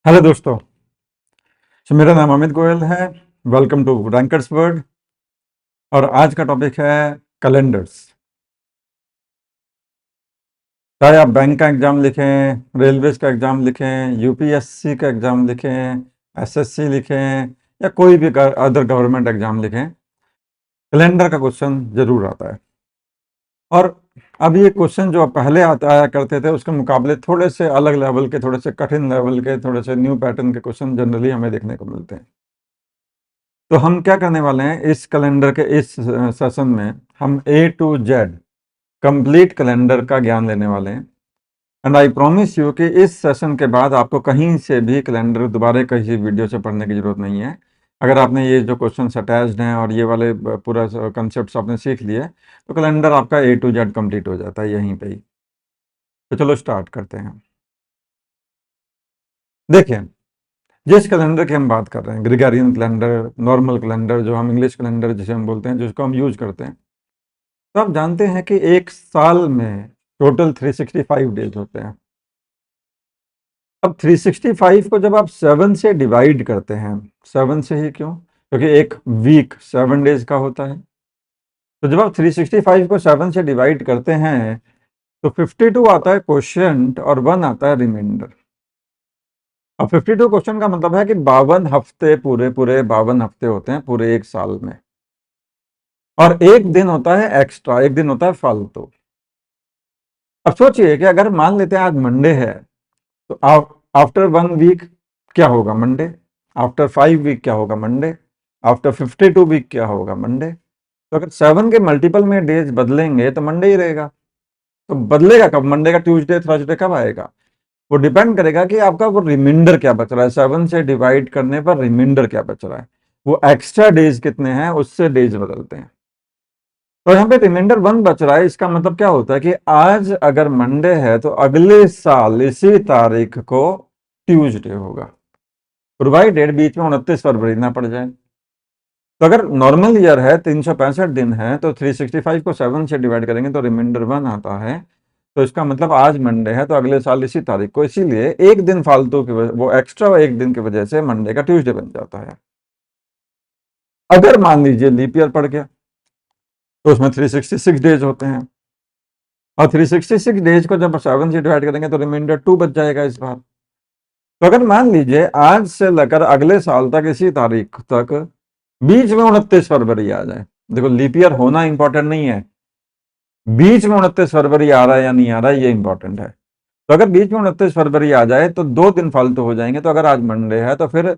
Hello दोस्तों। मेरा नाम अमित गोयल है। Welcome to Rankers World. और आज का टॉपिक है कैलेंडर्स। चाहे आप बैंक का एग्जाम लिखें, रेलवेज का एग्जाम लिखें, यूपीएससी का एग्जाम लिखें, एसएससी लिखें या कोई भी अदर गवर्नमेंट एग्जाम लिखें, कैलेंडर का क्वेश्चन जरूर आता है। और अब ये क्वेश्चन जो पहले आया करते थे उसके मुकाबले थोड़े से अलग लेवल के, थोड़े से कठिन लेवल के, थोड़े से न्यू पैटर्न के क्वेश्चन जनरली हमें देखने को मिलते हैं। तो हम क्या करने वाले हैं इस कैलेंडर के इस सेशन में, हम ए टू जेड कंप्लीट कैलेंडर का ज्ञान लेने वाले हैं। एंड आई प्रॉमिस यू कि इस सेशन के बाद आपको कहीं से भी कैलेंडर दोबारा किसी वीडियो से पढ़ने की जरूरत नहीं है। अगर आपने ये जो क्वेश्चन अटैच्ड हैं और ये वाले पूरा कंसेप्ट आपने सीख लिए तो कैलेंडर आपका ए टू जेड कंप्लीट हो जाता है यहीं पे ही। तो चलो स्टार्ट करते हैं। देखिए, जिस कैलेंडर की हम बात कर रहे हैं, ग्रेगोरियन कैलेंडर, नॉर्मल कैलेंडर, जो हम इंग्लिश कैलेंडर जिसे हम बोलते हैं, जिसको हम यूज करते हैं, तो आप जानते हैं कि एक साल में टोटल 365 डेज होते हैं। अब 365 को जब आप 7 से डिवाइड करते हैं, 7 से ही क्यों? क्योंकि एक वीक 7 डेज का होता है। तो जब आप 365 को 7 से डिवाइड करते हैं तो 52 आता है क्वोशिएंट और 1 आता है रिमाइंडर। अब 52 क्वेश्चन का मतलब है कि 52 हफ्ते, पूरे पूरे 52 हफ्ते होते हैं पूरे एक साल में। और एक दिन होता है एक्स्ट्रा, एक दिन होता है फालतू। अब सोचिए कि अगर मान लेते हैं आज मंडे है, तो आफ्टर 1 वीक क्या होगा? मंडे। आफ्टर 5 वीक क्या होगा? मंडे। आफ्टर 52 वीक क्या होगा? मंडे। तो अगर 7 के मल्टीपल में डेज बदलेंगे तो मंडे ही रहेगा। तो बदलेगा कब? मंडे का ट्यूसडे, थर्सडे कब आएगा? वो डिपेंड करेगा कि आपका वो रिमाइंडर क्या बच रहा है। 7 से डिवाइड करने पर रिमाइंडर क्या बच रहा है, वो एक्स्ट्रा डेज कितने हैं उससे डेज बदलते हैं। तो यहाँ पे रिमाइंडर 1 बच रहा है। इसका मतलब क्या होता है कि आज अगर मंडे है तो अगले साल इसी तारीख को ट्यूसडे होगा, प्रोवाइडेड बीच में 29 फरवरी ना पड़ जाए। तो अगर नॉर्मल ईयर है, 365 दिन है, तो 365 को 7 से डिवाइड करेंगे तो रिमाइंडर 1 आता है। तो इसका मतलब आज मंडे है तो अगले साल इसी तारीख को, इसीलिए एक दिन फालतू की वजह, वो एक्स्ट्रा एक दिन की वजह से मंडे का ट्यूसडे बन जाता है। अगर मान लीजिए लीप ईयर पड़ गया तो उसमें 366 डेज होते हैं, और 366 डेज को जब 7 से डिवाइड करेंगे तो रिमाइंडर 2 बच जाएगा इस बार। तो अगर मान लीजिए आज से लेकर अगले साल तक इसी तारीख तक बीच में 29 फरवरी आ जाए, देखो लीप ईयर होना इंपॉर्टेंट नहीं है, बीच में 29 फरवरी आ रहा है या नहीं आ रहा है ये इंपॉर्टेंट है। तो अगर बीच में 29 फरवरी आ जाए तो 2 दिन फालतू हो जाएंगे। तो अगर आज मंडे है तो फिर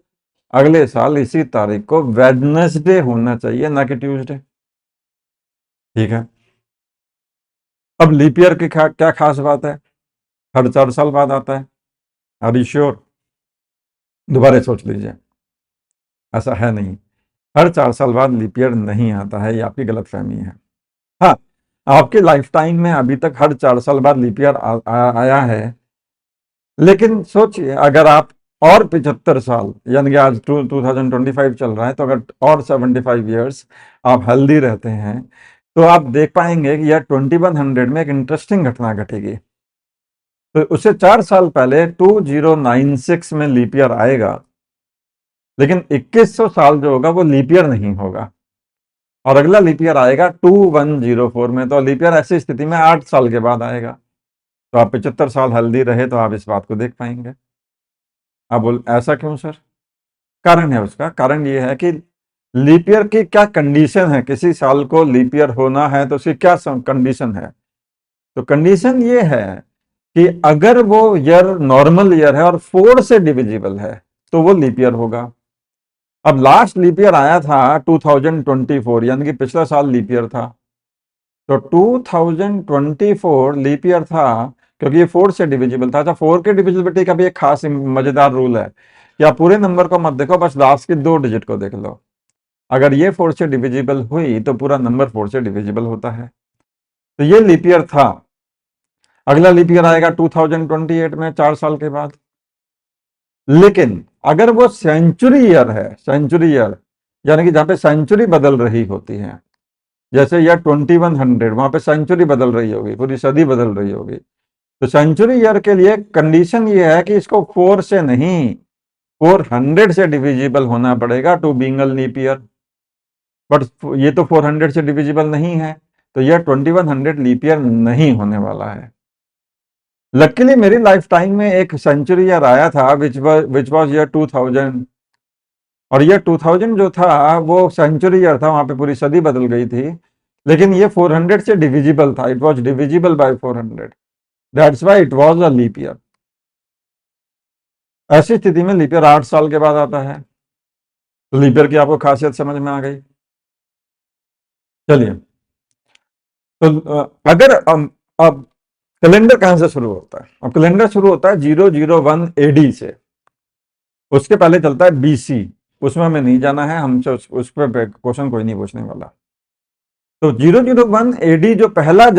अगले साल इसी तारीख को वेडनेसडे होना चाहिए, ना कि ट्यूसडे। ठीक है। अब लीप ईयर की क्या खास बात है? हर 4 साल बाद आता है। Are you sure? दोबारा सोच लीजिए। ऐसा है नहीं, हर 4 साल बाद लीप ईयर नहीं आता है, ये आपकी गलतफहमी है। हाँ, आपके लाइफ टाइम में अभी तक हर 4 साल बाद लीप ईयर आया है, लेकिन सोचिए अगर आप और 75 साल, यानी कि आज 2025 चल रहा है, तो अगर और 75 ईयर्स आप हेल्दी रहते हैं तो आप देख पाएंगे कि यार 2100 में एक इंटरेस्टिंग घटना घटेगी। तो उससे 4 साल पहले 2096 में लीप ईयर आएगा, लेकिन 2100 साल जो होगा वो लीप ईयर नहीं होगा, और अगला लीप ईयर आएगा 2104 में। तो लीप ईयर ऐसी स्थिति में 8 साल के बाद आएगा। तो आप 75 साल हेल्दी रहे तो आप इस बात को देख पाएंगे। आप बोल ऐसा क्यों सर? कारण है, उसका कारण ये है कि लीप ईयर की क्या कंडीशन है, किसी साल को लीप ईयर होना है तो उसकी क्या कंडीशन है। तो कंडीशन ये है कि अगर वो ईयर नॉर्मल ईयर है और 4 से डिविजिबल है तो वो लीप ईयर होगा। अब लास्ट लीप ईयर आया था 2024, यानी कि पिछला साल लीप ईयर था। तो 2024 लीप ईयर था क्योंकि ये 4 से डिविजिबल था। अच्छा, 4 के डिविजिबिलिटी का भी एक खास मजेदार रूल है कि आप पूरे नंबर को मत देखो, बस लास्ट के 2 डिजिट को देख लो। अगर ये 4 से डिविजिबल हुई तो पूरा नंबर 4 से डिविजिबल होता है। तो ये लीप ईयर था। अगला लीप ईयर आएगा 2028 में, 4 साल के बाद। लेकिन अगर वो सेंचुरी ईयर है, सेंचुरी ईयर यानी कि जहां पे सेंचुरी बदल रही होती है, जैसे ईयर 2100, वहां पे सेंचुरी बदल रही होगी, पूरी सदी बदल रही होगी। तो सेंचुरी ईयर के लिए कंडीशन ये है कि इसको 4 से नहीं 400 से डिविजिबल होना पड़ेगा to being a leap year, but ये तो 400 से डिविजिबल नहीं है, तो यह 2100 लीप ईयर नहीं होने वाला है। लकीली मेरी लाइफ टाइम में एक सेंचुरी ईयर आया था विच वाज ईयर 2000, और ये 2000 जो था वो सेंचुरी ईयर था, वहां पे पूरी सदी बदल गई थी, लेकिन ये 400 से डिविजिबल था, it was divisible by 400, that's why it was a leap year. ऐसी स्थिति में लीप ईयर 8 साल के बाद आता है, तो लीप ईयर की आपको खासियत समझ में आ गई। चलिए, तो अगर अब कैलेंडर कहां से शुरू होता है? अब कैलेंडर शुरू होता है 001 एडी से, उसके पहले चलता है बीसी, उसमें हमें नहीं जाना है, हमसे उस पर क्वेश्चन कोई नहीं पूछने वाला। तो 001 एडी जो पहली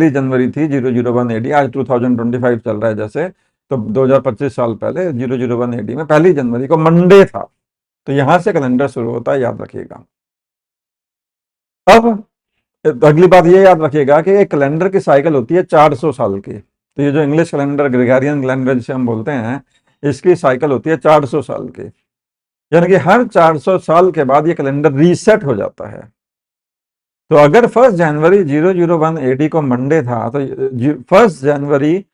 जनवरी थी 001 एडी, आज 2025 चल रहा है जैसे, तो 2025 साल पहले 001 एडी में पहली जनवरी को मंडे था, तो यहां से कैलेंडर शुरू होता है, याद रखिएगा। अब अगली बात ये याद रखिएगा कि एक कैलेंडर की साइकिल होती है 400 साल की, तो ये जो इंग्लिश कैलेंडर, ग्रेगोरियन कैलेंडर जिसे हम बोलते हैं, इसकी साइकिल होती है 400 साल की, यानी कि हर 400 साल के बाद ये कैलेंडर रीसेट हो जाता है। तो अगर 1 जनवरी 001 एडी को मंडे था, तो 1 जनवरी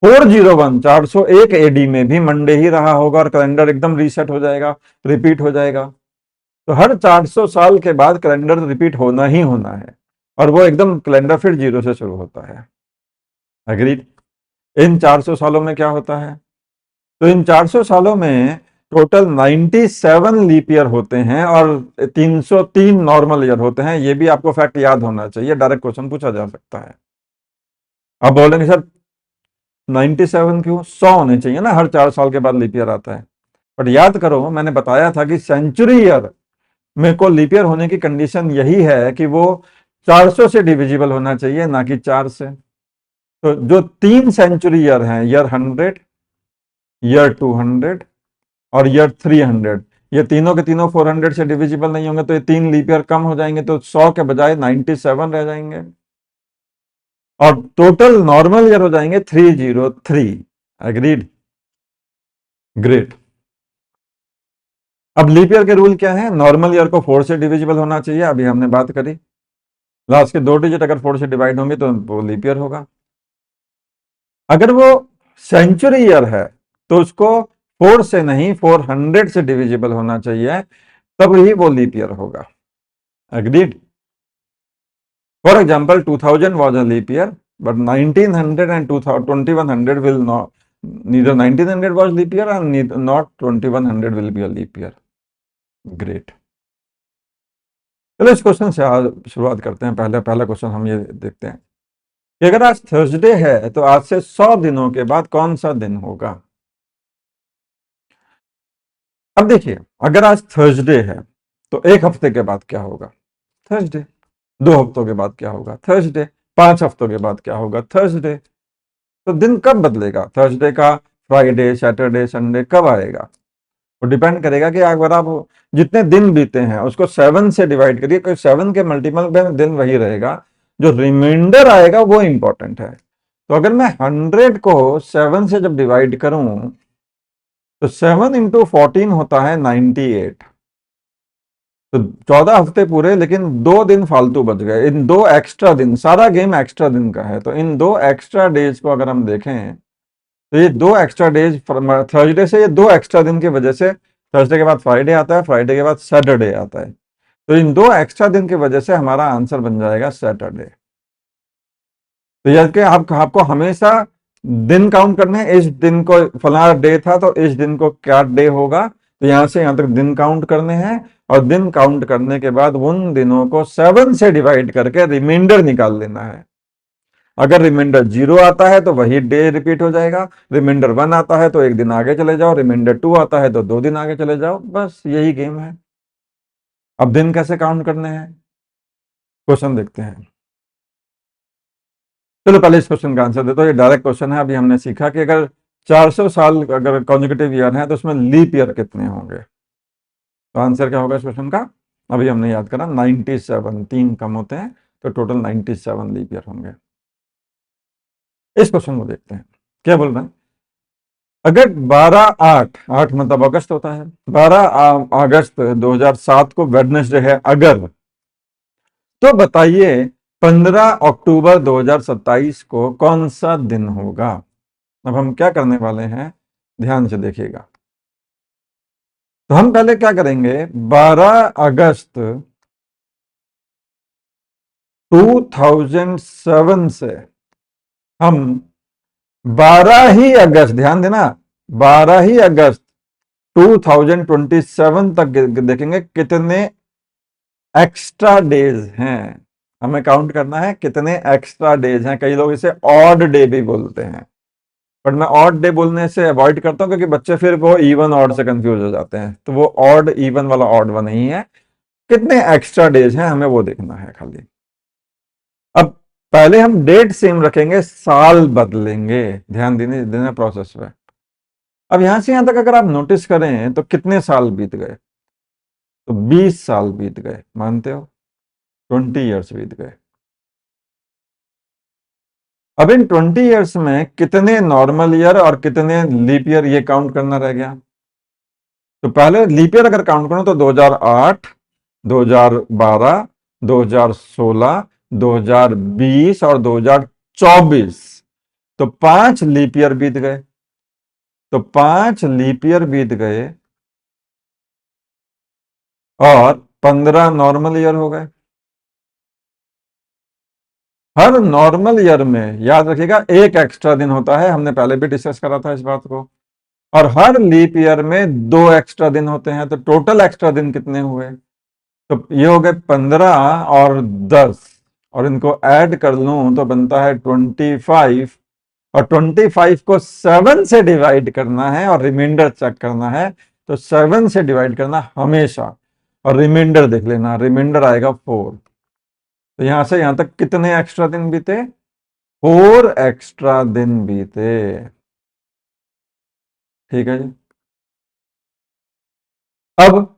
401 एडी में भी मंडे ही रहा होगा, और कैलेंडर एकदम रीसेट हो जाएगा, रिपीट हो जाएगा। तो हर 400 साल के बाद कैलेंडर रिपीट होना ही होना है, और वो एकदम कैलेंडर फिर जीरो से शुरू होता है। एग्रीड? इन 400 सालों में क्या होता है? तो इन 400 सालों में टोटल 97 लीप ईयर होते हैं और 303 नॉर्मल ईयर होते हैं। ये भी आपको फैक्ट याद होना चाहिए, डायरेक्ट क्वेश्चन पूछा जा सकता है। अब बोलेंगे सर 97 क्यों? 100 होने चाहिए ना, हर 4 साल के बाद लीप ईयर आता है। बट याद करो, मैंने बताया था कि सेंचुरी ईयर में को लीप ईयर होने की कंडीशन यही है कि वो 400 से डिविजिबल होना चाहिए, ना कि 4 से। तो जो 3 सेंचुरी ईयर हैं, ईयर 100, ईयर 200 और ईयर 300, ये तीनों के तीनों 400 से डिविजिबल नहीं होंगे, तो ये 3 लीप ईयर कम हो जाएंगे, तो 100 के बजाय 97 रह जाएंगे, और टोटल नॉर्मल ईयर हो जाएंगे 303। एग्रीड? ग्रेट। अब लीप ईयर के रूल क्या है? नॉर्मल ईयर को 4 से डिविजिबल होना चाहिए, अभी हमने बात करी। लास्ट के 2 डिजिट अगर 4 से डिवाइड होंगे तो वो लीप ईयर होगा। अगर वो सेंचुरी ईयर है तो उसको 4 से नहीं 400 से डिविजिबल होना चाहिए, तब ही वो लीप ईयर होगा। Agreed? For example 2000 was a leap year, but 1900 and 2100 will not, neither 1900 was leap year and not 2100 will be a leap year. Great. चलो इस क्वेश्चन से आज शुरुआत करते हैं। पहला क्वेश्चन हम ये देखते हैं कि अगर आज थर्सडे है तो आज से 100 दिनों के बाद कौन सा दिन होगा? अब देखिए, अगर आज थर्सडे है तो 1 हफ्ते के बाद क्या होगा? थर्सडे। 2 हफ्तों के बाद क्या होगा? थर्सडे। 5 हफ्तों के बाद क्या होगा? थर्सडे। तो दिन कब बदलेगा थर्सडे का? फ्राइडे, सैटरडे, संडे कब आएगा? वो डिपेंड करेगा कि अगर आप जितने दिन बीते हैं उसको 7 से डिवाइड करिए, क्योंकि 7 के मल्टीपल में दिन वही रहेगा, जो रिमाइंडर आएगा वो इंपॉर्टेंट है। तो अगर मैं 100 को 7 से जब डिवाइड करूं तो 7 इंटू 14 होता है 98। तो 14 हफ्ते पूरे, लेकिन 2 दिन फालतू बच गए। इन 2 एक्स्ट्रा दिन, सारा गेम एक्स्ट्रा दिन का है, तो इन 2 एक्स्ट्रा डेज को अगर हम देखें तो ये 2 एक्स्ट्रा डेज थर्सडे से, ये 2 एक्स्ट्रा दिन की वजह से थर्सडे के बाद फ्राइडे आता है, फ्राइडे के बाद सैटरडे आता है, तो इन 2 एक्स्ट्रा दिन की वजह से हमारा आंसर बन जाएगा सैटरडे। तो यह कि आपको हमेशा दिन काउंट करने हैं, इस दिन को फला डे था तो इस दिन को क्या डे होगा, तो यहां से यहां तक दिन काउंट करने हैं, और दिन काउंट करने के बाद उन दिनों को 7 से डिवाइड करके रिमाइंडर निकाल लेना है। अगर रिमाइंडर 0 आता है तो वही डे रिपीट हो जाएगा, रिमाइंडर 1 आता है तो 1 दिन आगे चले जाओ, रिमाइंडर 2 आता है तो 2 दिन आगे चले जाओ, बस यही गेम है। अब दिन कैसे काउंट करने हैं, क्वेश्चन देखते हैं। चलो पहले इस क्वेश्चन का आंसर देता हूं। ये डायरेक्ट क्वेश्चन है। अभी हमने सीखा कि अगर 400 साल अगर कॉन्जिक्यूटिव ईयर है तो उसमें लीप ईयर कितने होंगे। तो आंसर क्या होगा इस क्वेश्चन का? अभी हमने याद करा 97, 3 कम होते हैं, तो टोटल 97 लीप ईयर होंगे। इस क्वेश्चन को देखते हैं क्या बोल रहे हैं। अगर 12/8, मतलब अगस्त होता है, 12 अगस्त 2007 को वेडनेसडे है अगर, तो बताइए 15 अक्टूबर 2027 को कौन सा दिन होगा। अब हम क्या करने वाले हैं, ध्यान से देखिएगा। तो हम पहले क्या करेंगे, 12 अगस्त 2007 से हम 12 ही अगस्त, ध्यान देना, 12 ही अगस्त 2027 तक देखेंगे कितने एक्स्ट्रा डेज हैं। हमें काउंट करना है कितने एक्स्ट्रा डेज हैं। कई लोग इसे ऑड डे भी बोलते हैं, बट मैं ऑड डे बोलने से अवॉइड करता हूं क्योंकि बच्चे फिर वो इवन ऑड से कंफ्यूज हो जाते हैं। तो वो ऑड इवन वाला ऑड वन नहीं है, कितने एक्स्ट्रा डेज हैं हमें वो देखना है खाली। अब पहले हम डेट सेम रखेंगे, साल बदलेंगे, ध्यान देने देना प्रोसेस में। अब यहां से यहां तक अगर आप नोटिस करें तो कितने साल बीत गए, तो 20 साल बीत गए, मानते हो, 20 ईयर्स बीत गए। अब इन 20 ईयर्स में कितने नॉर्मल ईयर और कितने लीप ईयर ये काउंट करना रह गया। तो पहले लीप ईयर अगर काउंट करो तो 2008, 2012, 2016, 2020 और 2024, तो 5 लीप ईयर बीत गए। तो 5 लीप ईयर बीत गए और 15 नॉर्मल ईयर हो गए। हर नॉर्मल ईयर में याद रखिएगा एक एक्स्ट्रा दिन होता है, हमने पहले भी डिस्कस करा था इस बात को। और हर लीप ईयर में 2 एक्स्ट्रा दिन होते हैं। तो टोटल एक्स्ट्रा दिन कितने हुए, तो ये हो गए 15 और 10, और इनको ऐड कर लूं तो बनता है 25। और 25 को 7 से डिवाइड करना है और रिमाइंडर चेक करना है। तो 7 से डिवाइड करना हमेशा, और रिमाइंडर देख लेना, रिमाइंडर आएगा 4। तो यहां से यहां तक कितने एक्स्ट्रा दिन बीते, 4 एक्स्ट्रा दिन बीते। ठीक है जी। अब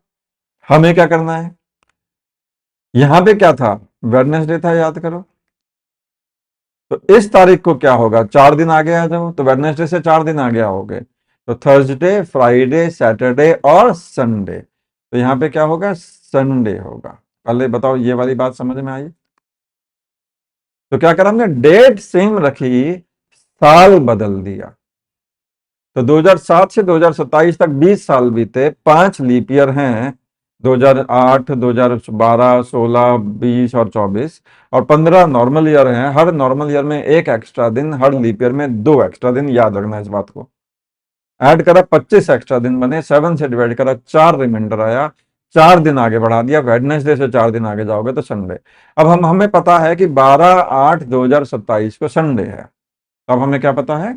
हमें क्या करना है, यहां पे क्या था, वेडनेसडे था, याद करो। तो इस तारीख को क्या होगा, 4 दिन आगे आ जाओ, तो वेडनेसडे से 4 दिन आगे आओगे तो थर्सडे, फ्राइडे, सैटरडे और संडे। तो यहां पे क्या होगा, संडे होगा। पहले बताओ ये वाली बात समझ में आई। तो क्या करा हमने, डेट सेम रखी, साल बदल दिया। तो 2007 से 2027 तक 20 साल बीते, 5 लीप ईयर हैं, 2008, 2012, 16, 20 और 24, और 15 नॉर्मल ईयर हैं। हर नॉर्मल ईयर में एक एक्स्ट्रा दिन, हर लीप ईयर में 2 एक्स्ट्रा दिन, याद रखना इस बात को। ऐड करा 25 एक्स्ट्रा दिन बने, 7 से डिवाइड करा 4 रिमाइंडर आया, 4 दिन आगे बढ़ा दिया, वेडनेसडे से 4 दिन आगे जाओगे तो संडे। अब हमें पता है कि 12/8/2027 को संडे है। अब हमें क्या पता है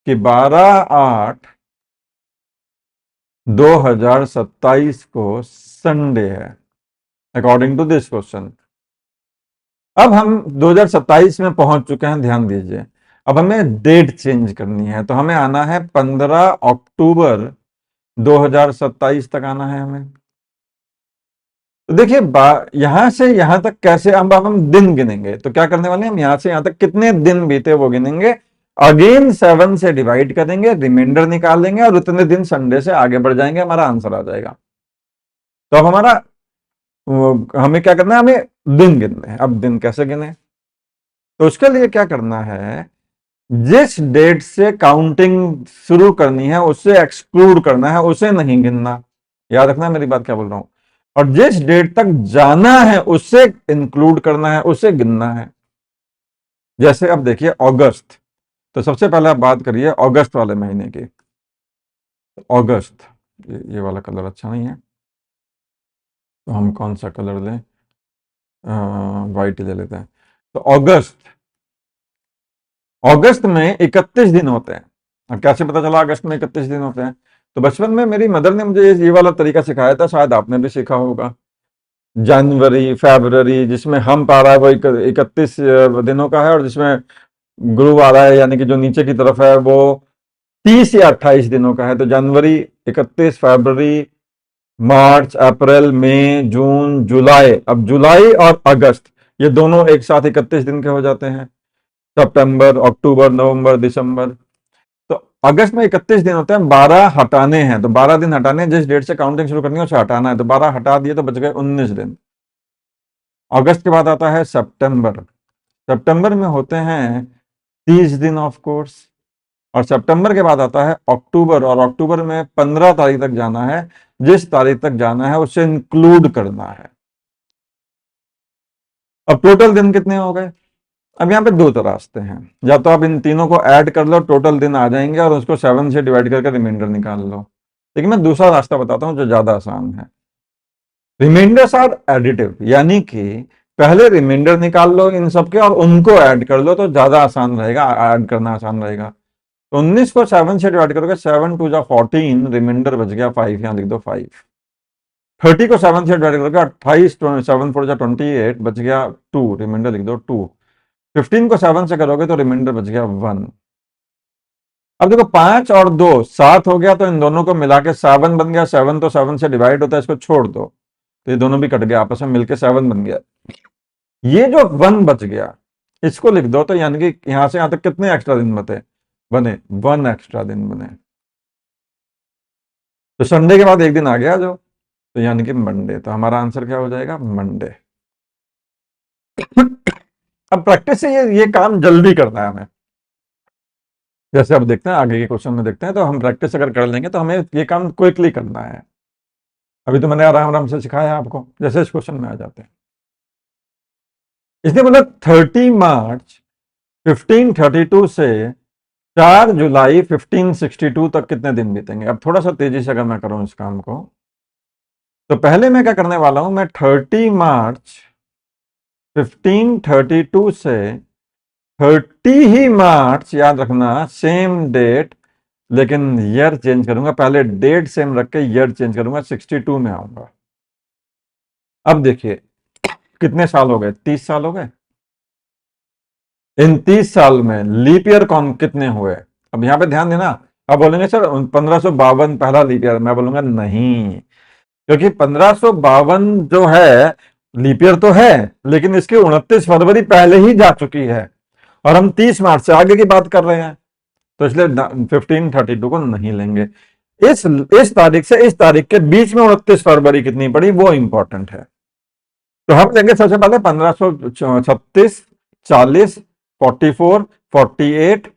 कि 12/8/2027 को संडे है, अकॉर्डिंग टू दिस क्वेश्चन। अब हम 2027 में पहुंच चुके हैं, ध्यान दीजिए। अब हमें डेट चेंज करनी है, तो हमें आना है 15 अक्टूबर 2027 तक आना है हमें। तो देखिए यहां से यहां तक कैसे, हम दिन गिनेंगे। तो क्या करने वाले हैं, हम यहां से यहां तक कितने दिन बीते वो गिनेंगे, अगेन 7 से डिवाइड करेंगे, रिमाइंडर निकाल लेंगे और उतने दिन संडे से आगे बढ़ जाएंगे, हमारा आंसर आ जाएगा। तो अब हमें क्या करना है, हमें दिन गिनने हैं। अब दिन कैसे गिने, तो उसके लिए क्या करना है, जिस डेट से काउंटिंग शुरू करनी है उसे एक्सक्लूड करना है, उसे नहीं गिनना। याद रखना मेरी बात क्या बोल रहा हूं। और जिस डेट तक जाना है उसे इंक्लूड करना है, उसे गिनना है। जैसे अब देखिए अगस्त, तो सबसे पहले आप बात करिए अगस्त वाले महीने की। अगस्त, ये वाला कलर अच्छा नहीं है, तो हम कौन सा कलर लें, वाइट ले लेते हैं। तो अगस्त, अगस्त में 31 दिन होते हैं। अब कैसे पता चला अगस्त में 31 दिन होते हैं, तो बचपन में मेरी मदर ने मुझे ये वाला तरीका सिखाया था, शायद आपने भी सीखा होगा। जनवरी, फरवरी, जिसमें हम पा रहा है वो 31 दिनों का है, और जिसमें ग्रुव आ रहा है यानी कि जो नीचे की तरफ है वो 30 या 28 दिनों का है। तो जनवरी 31, फरवरी, मार्च, अप्रैल, मई, जून, जुलाई। अब जुलाई और अगस्त ये दोनों एक साथ 31 दिन के हो जाते हैं। सितंबर, अक्टूबर, नवंबर, दिसंबर। तो अगस्त में 31 दिन होते हैं, 12 हटाने हैं, तो 12 दिन हटाने हैं, जिस डेट से काउंटिंग शुरू करनी है उसे हटाना है, तो 12 हटा दिए तो बच गए 19 दिन। अगस्त के बाद आता है सितंबर। सितंबर में होते हैं 30 दिन ऑफ कोर्स। और सितंबर के बाद आता है अक्टूबर, और अक्टूबर में 15 तारीख तक जाना है, जिस तारीख तक जाना है उसे इंक्लूड करना है। अब टोटल दिन कितने हो गए? अब यहाँ पे दो तो रास्ते हैं, या तो आप इन तीनों को ऐड कर लो, टोटल दिन आ जाएंगे, और उसको 7 से डिवाइड करके रिमाइंडर निकाल लो। लेकिन मैं दूसरा रास्ता बताता हूँ जो ज्यादा आसान है। रिमाइंडर्स आर एडिटिव, यानी कि पहले रिमाइंडर निकाल लो इन सबके और उनको ऐड कर लो, तो ज्यादा आसान रहेगा, ऐड करना आसान रहेगा। तो 19 को 7 से डिवाइड करोगे, 7 2 जा 14, रिमाइंडर बच गया 5, यहाँ लिख दो 5। 30 को 7 से डिवाइड करोगे, 28, 7 4 जा 28, बच गया 2, रिमाइंडर लिख दो 2। 15 को 7 से करोगे तो रिमाइंडर बच गया 1। अब देखो 5 और 2 7 हो गया, तो इन दोनों को मिला के 7 बन गया। 7 तो 7 से डिवाइड होता है, इसको छोड़ दो, तो ये दोनों भी कट गया, आपस में मिलके 7 बन गया। ये जो 1 बच गया इसको लिख दो, तो यानी कि यहां से यहां तक कितने एक्स्ट्रा दिन बने 1 एक्स्ट्रा दिन बने। तो संडे के बाद एक दिन आ गया जो, तो यानी कि मंडे। तो हमारा आंसर क्या हो जाएगा? मंडे। अब प्रैक्टिस से ये काम जल्दी करना है हमें। जैसे अब देखते हैं आगे के क्वेश्चन में देखते हैं, तो हम प्रैक्टिस अगर कर लेंगे तो हमें ये काम क्विकली करना है। अभी तो मैंने आराम आराम से सिखाया आपको, जैसे इस क्वेश्चन में आ जाते हैं। इसने बोला 30 मार्च 1532 से 4 जुलाई 1562 तक कितने दिन बीतेंगे। अब थोड़ा सा तेजी से अगर मैं करूं इस काम को, तो पहले मैं क्या करने वाला हूं, मैं 30 मार्च 1532 से 30 ही मार्च, याद रखना सेम डेट, लेकिन ईयर चेंज करूंगा। पहले डेट सेम रख के ईयर चेंज करूंगा, 62 में आऊंगा। अब देखिए कितने साल हो गए? 30 साल हो गए। इन 30 साल में लीप ईयर कौन कितने हुए? अब यहां पे ध्यान देना। अब बोलेंगे सर 1552 पहला लीप ईयर, मैं बोलूंगा नहीं, क्योंकि 1552 जो है लीप ईयर तो है, लेकिन इसकी 29 फरवरी पहले ही जा चुकी है, और हम 30 मार्च से आगे की बात कर रहे हैं, तो इसलिए 1532 को नहीं लेंगे। इस तारीख से इस तारीख के बीच में 29 फरवरी कितनी पड़ी वो इंपॉर्टेंट है। तो हम लेंगे सबसे पहले 1536, 40, 44, 48,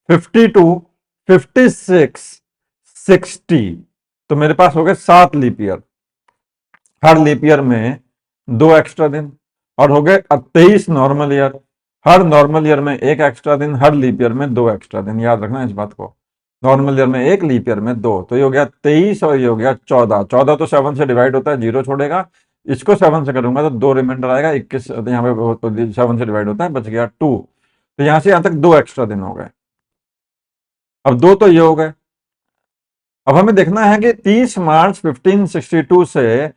52, 56, 60। तो मेरे पास हो गए 7 लीप ईयर। हर लीप ईयर में 2 एक्स्ट्रा दिन, और हो गए 23 नॉर्मल ईयर। हर नॉर्मल ईयर में 1 एक्स्ट्रा दिन, हर लीप ईयर में 2 एक्स्ट्रा दिन। याद रखना इस बात को, नॉर्मल ईयर में 1, लीप ईयर में 2। तो ये हो गया 23 और ये हो गया 14। 14 तो 7 से डिवाइड होता है, 0 छोड़ेगा। इसको 7 से करूंगा तो 2 रिमाइंडर आएगा। 21 यहाँ पे 7 से डिवाइड होता है, बच गया 2। तो यहां से यहां तक 2 एक्स्ट्रा दिन हो गए। अब 2 तो ये हो गए। अब हमें देखना है कि 30 मार्च 1562 से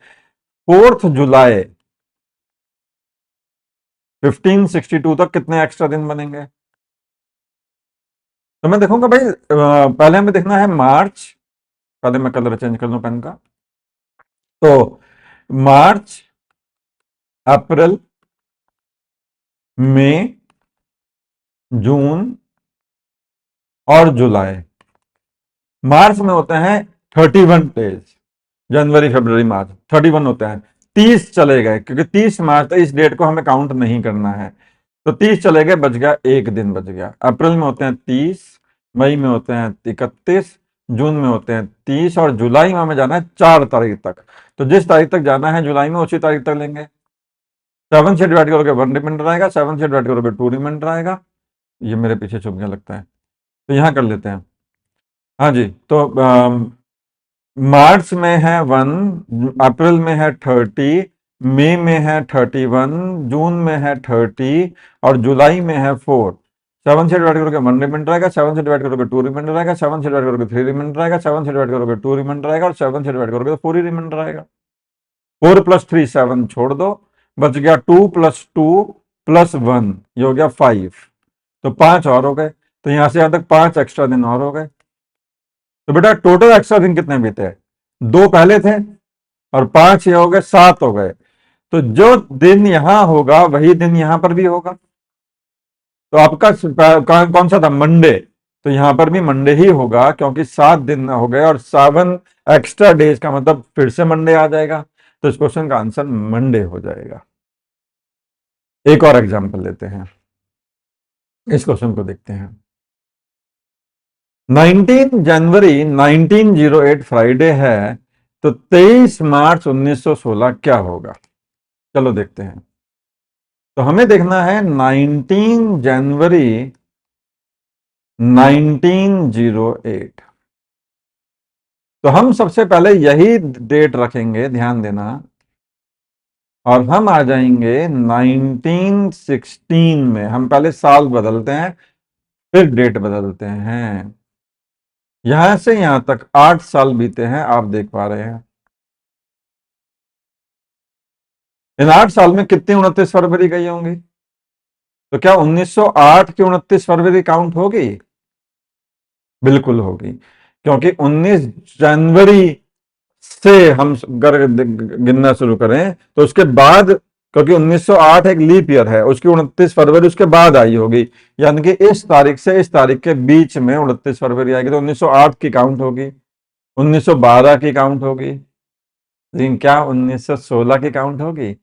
4 जुलाई 1562 तक कितने एक्स्ट्रा दिन बनेंगे। तो मैं देखूंगा भाई, पहले हमें देखना है मार्च। पहले मैं कलर चेंज कर दूं पेन का। तो मार्च, अप्रैल, मई, जून और जुलाई। मार्च में होते हैं 31 डेज, जनवरी फरवरी मार्च 31 होते हैं। 30 चले गए, क्योंकि 30 मार्च तक इस डेट को हमें काउंट नहीं करना है, तो 30 चले गए, बच गया 1 दिन बच गया। अप्रैल में होते हैं 30, मई में होते हैं 31, जून में होते हैं 30, और जुलाई में हमें जाना है 4 तारीख तक। तो जिस तारीख तक जाना है जुलाई में उसी तारीख तक लेंगे। 7 से डिवाइड करोगे 1 रिमाइंडर आएगा, 7 से डिवाइड करोगे 2 रिमाइंडर आएगा। ये मेरे पीछे छुप गया लगता है, तो यहां कर लेते हैं। हाँ जी, तो मार्च में है 1, अप्रैल में है 30, मई में है 31, जून में है 30, और जुलाई में है 4। 7 से डिवाइड करोगे 1 रिमाइंडर आएगा, 7 से डिवाइड करोगे 2 रिमाइंडर आएगा, 7 से डिवाइड करोगे 3 रिमाइंडर आएगा, 7 से डिवाइड करोगे 2 रिमाइंडर आएगा, और 7 से डिवाइड करोगे तो 4 ही रिमाइंडर आएगा। 4 + 3 7 छोड़ दो, बच गया 2 + 2 + 1, ये हो गया 5। तो 5 और हो गए, तो यहां से यहां तक 5 एक्स्ट्रा दिन और हो गए। तो बेटा टोटल एक्स्ट्रा दिन कितने बीते? 2 पहले थे और 5 ये हो गए, 7 हो गए। तो जो दिन यहां होगा वही दिन यहां पर भी होगा। तो आपका कौन सा था? मंडे। तो यहां पर भी मंडे ही होगा, क्योंकि 7 दिन हो गए और 7 एक्स्ट्रा डेज का मतलब फिर से मंडे आ जाएगा। तो इस क्वेश्चन का आंसर मंडे हो जाएगा। एक और एग्जांपल लेते हैं, इस क्वेश्चन को देखते हैं। 19 जनवरी 1908 फ्राइडे है, तो 23 मार्च 1916 क्या होगा? चलो देखते हैं। तो हमें देखना है 19 जनवरी 1908। तो हम सबसे पहले यही डेट रखेंगे, ध्यान देना, और हम आ जाएंगे 1916 में। हम पहले साल बदलते हैं, फिर डेट बदलते हैं। यहां से यहां तक 8 साल बीते हैं, आप देख पा रहे हैं। इन 8 साल में कितनी 29 फरवरी गई होंगी? तो क्या 1908 की 29 फरवरी काउंट होगी? बिल्कुल होगी, क्योंकि 19 जनवरी से हम गिनना शुरू करें तो उसके बाद, क्योंकि 1908 एक लीप ईयर है, उसकी 29 फरवरी उसके बाद आई होगी, यानी कि इस तारीख से इस तारीख के बीच में 29 फरवरी आएगी, तो 1908 की काउंट होगी, 1912 की काउंट होगी। लेकिन क्या 1916 की काउंट होगी?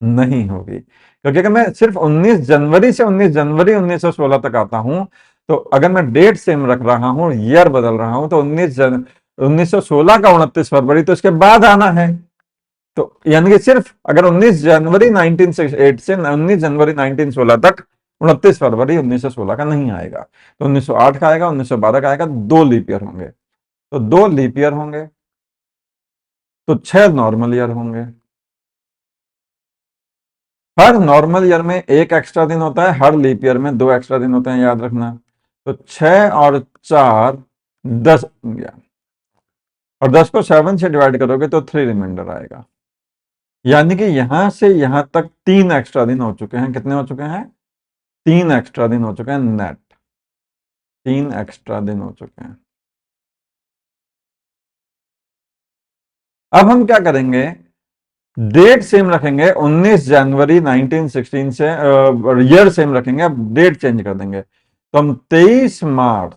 नहीं होगी, क्योंकि अगर मैं सिर्फ 19 जनवरी से 19 जनवरी 1916 तक आता हूं, तो अगर मैं डेट सेम रख रहा हूं, ईयर बदल रहा हूं, तो 1916 का 29 फरवरी तो इसके बाद आना है। तो यानी कि सिर्फ अगर 19 जनवरी 1908 से 19 जनवरी 1916 तक 29 फरवरी 1916 का नहीं आएगा, तो 1908 का आएगा, 1912 का आएगा। 2 लीप ईयर होंगे, तो 2 लीप ईयर होंगे, तो 6 नॉर्मल ईयर होंगे। हर नॉर्मल ईयर में 1 एक्स्ट्रा दिन होता है, हर लीप ईयर में 2 एक्स्ट्रा दिन होते हैं, याद रखना। तो 6 और 4 10 बन गया, और 10 को 7 से डिवाइड करोगे तो 3 रिमाइंडर आएगा। यानी कि यहां से यहां तक 3 एक्स्ट्रा दिन हो चुके हैं। कितने हो चुके हैं? 3 एक्स्ट्रा दिन हो चुके हैं नेट। 3 एक्स्ट्रा दिन हो चुके हैं। अब हम क्या करेंगे, डेट सेम रखेंगे 19 जनवरी 1916 से, ईयर सेम रखेंगे, अब डेट चेंज कर देंगे। तो हम 23 मार्च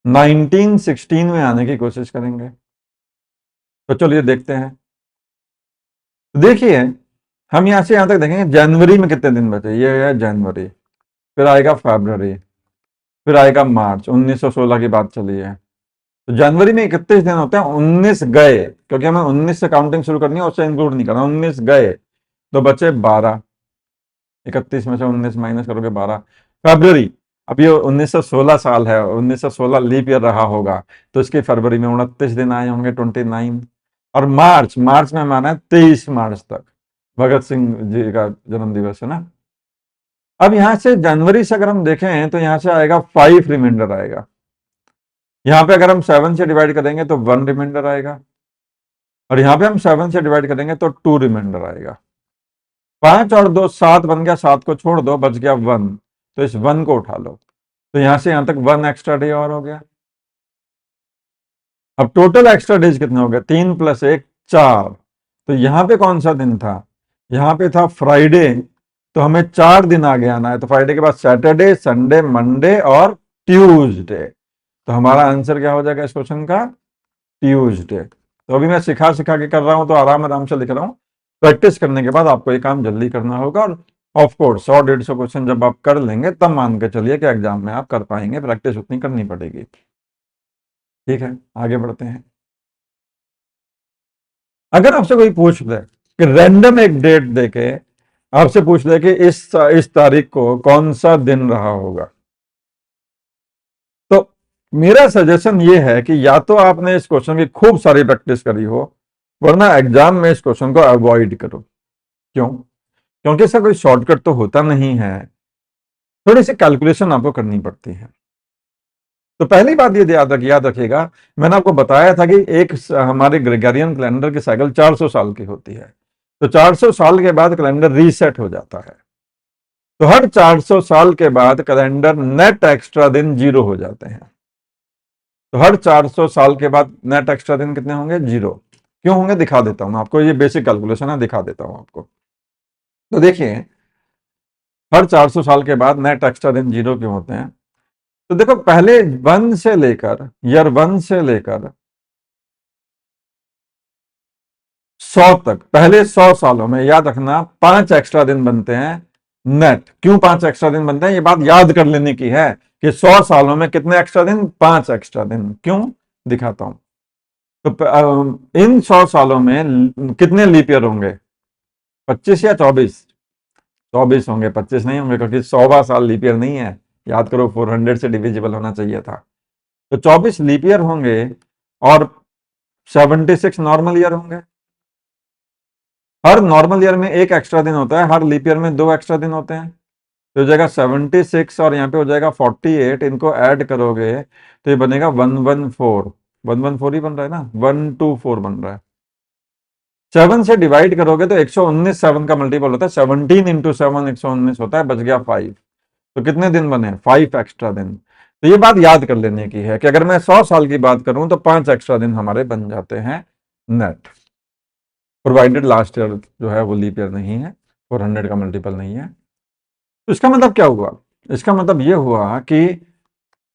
1916 में आने की कोशिश करेंगे। तो चलिए देखते हैं। तो देखिए, हम यहां से यहां तक देखेंगे, जनवरी में कितने दिन बचे, ये है जनवरी, फिर आएगा फरवरी, फिर आएगा मार्च। 1916 की बात चली है, तो जनवरी में 31 दिन होते हैं। 19 गए, क्योंकि हमें 19 से काउंटिंग शुरू करनी है, उससे इंक्लूड नहीं करना। 19 गए तो बचे 12, 31 में से 19 माइनस करोगे 12। फरवरी, अब ये 1916 साल है, 1916 लीप ईयर रहा होगा, तो इसकी फरवरी में 29 दिन आए होंगे, 29। और मार्च, मार्च में माना है 23 मार्च तक, भगत सिंह जी का जन्म दिवस है ना। अब यहां से जनवरी से अगर हम देखें तो यहां से आएगा 5 रिमाइंडर आएगा। यहां पे अगर हम 7 से डिवाइड करेंगे तो 1 रिमाइंडर आएगा, और यहां पे हम 7 से डिवाइड करेंगे तो 2 रिमाइंडर आएगा। 5 और 2 7 बन गया, 7 को छोड़ दो, बच गया 1। तो इस 1 को उठा लो, तो यहां से यहां तक 1 एक्स्ट्रा डे और हो गया। अब टोटल एक्स्ट्रा डेज कितने हो गए? 3 + 1 4। तो यहां पे कौन सा दिन था? यहां पे था फ्राइडे, तो हमें 4 दिन आगे आना है। तो फ्राइडे के बाद सैटरडे, संडे, मंडे और ट्यूसडे। तो हमारा आंसर क्या हो जाएगा इस क्वेश्चन का? ट्यूसडे। तो अभी मैं सिखा सिखा के कर रहा हूं, तो आराम आराम से लिख रहा हूं। प्रैक्टिस करने के बाद आपको ये काम जल्दी करना होगा, और ऑफ कोर्स 100-150 क्वेश्चन जब आप कर लेंगे, तब मान के चलिए कि एग्जाम में आप कर पाएंगे। प्रैक्टिस उतनी करनी पड़ेगी। ठीक है, आगे बढ़ते हैं। अगर आपसे कोई पूछ ले कि रैंडम एक डेट देके आपसे पूछ ले कि इस तारीख को कौन सा दिन रहा होगा, तो मेरा सजेशन ये है कि या तो आपने इस क्वेश्चन की खूब सारी प्रैक्टिस करी हो, वरना एग्जाम में इस क्वेश्चन को अवॉइड करो। क्यों? क्योंकि इसका कोई शॉर्टकट तो होता नहीं है, थोड़ी सी कैलकुलेशन आपको करनी पड़ती है। तो पहली बात ये याद रखिएगा, मैंने आपको बताया था कि हमारे ग्रेगोरियन कैलेंडर की साइकिल 400 साल की होती है। तो 400 साल के बाद कैलेंडर रीसेट हो जाता है। तो हर 400 साल के बाद कैलेंडर नेट एक्स्ट्रा दिन 0 हो जाते हैं। तो हर 400 साल के बाद नेट एक्स्ट्रा दिन कितने होंगे? 0। क्यों होंगे दिखा देता हूं आपको, ये बेसिक कैलकुलेशन है, दिखा देता हूं आपको। तो देखिए, हर 400 साल के बाद नेट एक्स्ट्रा दिन 0 क्यों होते हैं? तो देखो, पहले 1 से लेकर ईयर 1 से लेकर 100 तक, पहले 100 सालों में याद रखना 5 एक्स्ट्रा दिन बनते हैं नेट। क्यों 5 एक्स्ट्रा दिन बनते हैं, ये बात याद कर लेने की है कि 100 सालों में कितने एक्स्ट्रा दिन, 5 एक्स्ट्रा दिन। क्यों, दिखाता हूं। तो इन 100 सालों में कितने लीप ईयर होंगे, 25 या 24? 24 होंगे, 25 नहीं होंगे, क्योंकि 100वां साल लीप ईयर नहीं है। याद करो, 400 से डिविजिबल होना चाहिए था। तो 24 लीप ईयर होंगे और 76 नॉर्मल ईयर होंगे। हर नॉर्मल ईयर में एक एक्स्ट्रा दिन होता है, हर लीप ईयर में 2 एक्स्ट्रा दिन होते हैं। तो हो जाएगा 76 और यहाँ पे हो जाएगा 48। इनको ऐड करोगे तो ये बनेगा 114। 114 ही बन रहा है ना, 124 बन रहा है। 7 से डिवाइड करोगे तो 119 7 का मल्टीपल होता है। 17 इंटू 7 119 होता है, बच गया 5। तो कितने दिन बने, 5 एक्स्ट्रा दिन। तो ये बात याद कर लेने की है कि अगर मैं 100 साल की बात करूं तो 5 एक्स्ट्रा दिन हमारे बन जाते हैं नेट, प्रोवाइडेड लास्ट ईयर जो है वो लीप ईयर नहीं है, 400 का मल्टीपल नहीं है। तो इसका मतलब क्या हुआ, इसका मतलब ये हुआ कि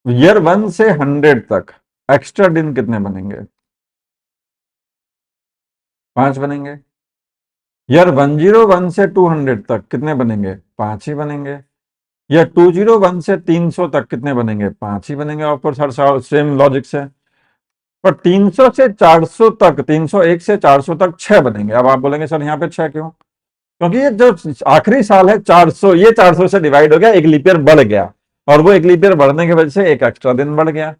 ईयर 1 से 100 तक एक्स्ट्रा दिन कितने बनेंगे, 5 बनेंगे। ईयर 101 से 200 तक कितने बनेंगे, 5 ही बनेंगे। या 201 से 300 तक कितने बनेंगे, 5 ही बनेंगे। ऑफकोर्स हर साल सेम लॉजिक से। पर 300 से 400 तक, 301 से 400 तक 6 बनेंगे। अब आप बोलेंगे सर यहाँ पे 6 क्यों, क्योंकि ये जो आखिरी साल है 400, ये 400 से डिवाइड हो गया, एक लीप ईयर बढ़ गया, और वो एक लीप ईयर बढ़ने की वजह से एक एक्स्ट्रा दिन बढ़ गया।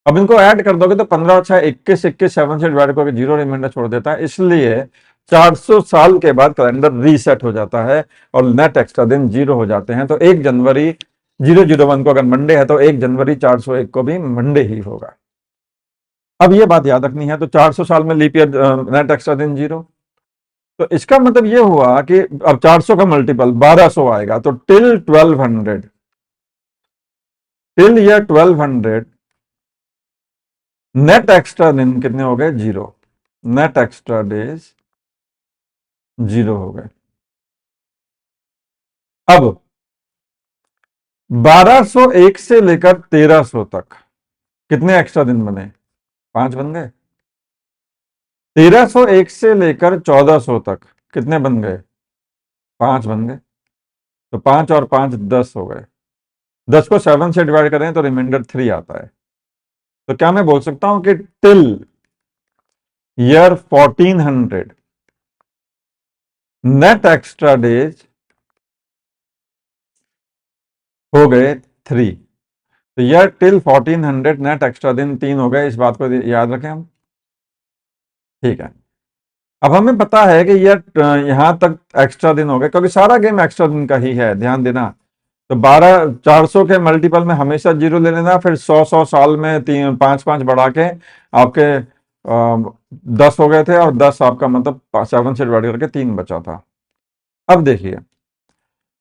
अब इनको ऐड कर दोगे तो 15 6 21, 21 7 से डिवाइड करके 0 रिमाइंडर छोड़ देता है। इसलिए 400 साल के बाद कैलेंडर रीसेट हो जाता है और नेट एक्स्ट्रा दिन 0 हो जाते हैं। तो 1 जनवरी 001 को अगर मंडे है तो 1 जनवरी 401 को भी मंडे ही होगा। अब ये बात याद रखनी है। तो 400 साल में लीप ईयर, नेट एक्स्ट्रा दिन 0। तो इसका मतलब ये हुआ कि अब 400 का मल्टीपल 1200 आएगा। तो till 1200, till year 1200 net extra दिन कितने हो गए, 0। नेट एक्स्ट्रा डेज 0 हो गए। अब 1201 से लेकर 1300 तक कितने एक्स्ट्रा दिन बने, 5 बन गए। 1301 से लेकर 1400 तक कितने बन गए, 5 बन गए। तो 5 और 5 10 हो गए। 10 को 7 से डिवाइड करें तो रिमाइंडर 3 आता है। तो क्या मैं बोल सकता हूं कि till year 1400 net extra days हो गए 3। तो ईयर टिल 1400 नेट एक्स्ट्रा दिन 3 हो गए। इस बात को याद रखें हम, ठीक है। अब हमें पता है कि यहां तक एक्स्ट्रा दिन हो गए, क्योंकि सारा गेम एक्स्ट्रा दिन का ही है, ध्यान देना। तो 12 400 के मल्टीपल में हमेशा 0 ले लेना, फिर 100 साल में 5 बढ़ा के आपके 10 हो गए थे, और 10 आपका मतलब 7 से डिवाइड करके 3 बचा था। अब देखिए,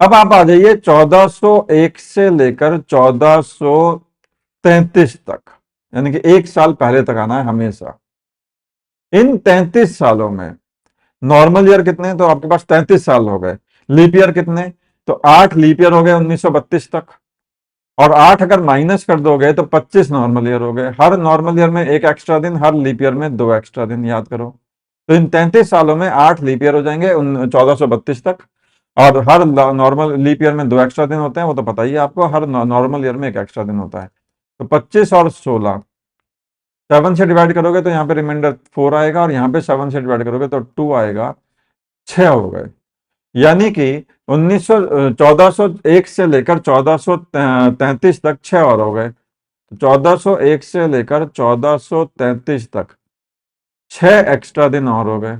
अब आप आ जाइए 1401 से लेकर 1433 तक, यानी कि 1 साल पहले तक आना है हमेशा। इन 33 सालों में नॉर्मल ईयर कितने, तो आपके पास 33 साल हो गए। लीप ईयर कितने, तो 8 लीप ईयर हो गए 1932 तक। और 8 अगर माइनस कर दोगे तो 25 नॉर्मल ईयर हो गए। हर नॉर्मल ईयर में एक एक्स्ट्रा दिन, हर लीप ईयर में 2 एक्स्ट्रा दिन, याद करो। तो इन 33 सालों में 8 लीप ईयर हो जाएंगे 1432 तक, और हर नॉर्मल लीप ईयर में 2 एक्स्ट्रा दिन होते हैं, वो तो पता ही है आपको। हर नॉर्मल ईयर में एक एक्स्ट्रा दिन होता है। तो 25 और 16, 7 से डिवाइड करोगे तो यहाँ पे रिमाइंडर 4 आएगा, और यहाँ पे 7 से डिवाइड करोगे तो 2 आएगा। 6 हो गए। यानी कि 1401 से लेकर 1433 तक 6 और हो गए। 1401 से लेकर 1433 तक 6 एक्स्ट्रा दिन और हो गए।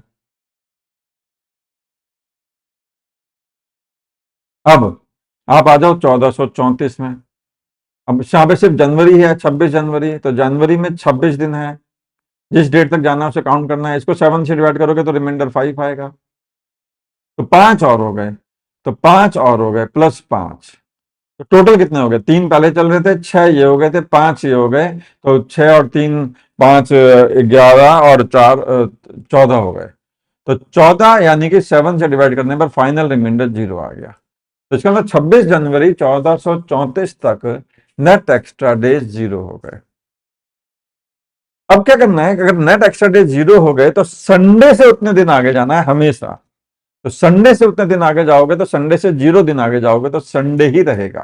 अब आप आ जाओ 1434 में। अब यहाँ पे सिर्फ जनवरी है, 26 जनवरी, तो जनवरी में 26 दिन है। जिस डेट तक जाना है उसे काउंट करना है। इसको 7 से डिवाइड करोगे तो रिमाइंडर 5 आएगा। तो 5 और हो गए, तो 5 और हो गए प्लस 5। तो टोटल कितने हो गए, 3 पहले चल रहे थे, 6 ये हो गए थे, 5 ये हो गए। तो 6 और 3 5 11 और 4 14 हो गए। तो 14 यानी कि 7 से डिवाइड करने पर फाइनल रिमाइंडर 0 आ गया। तो इसका मतलब 26 जनवरी 1434 तक नेट एक्स्ट्रा डेज 0 हो गए। अब क्या करना है, अगर नेट एक्स्ट्रा डेज 0 हो गए तो संडे से उतने दिन आगे जाना है हमेशा। तो संडे से उतने दिन आगे जाओगे तो संडे से 0 दिन आगे जाओगे तो संडे ही रहेगा।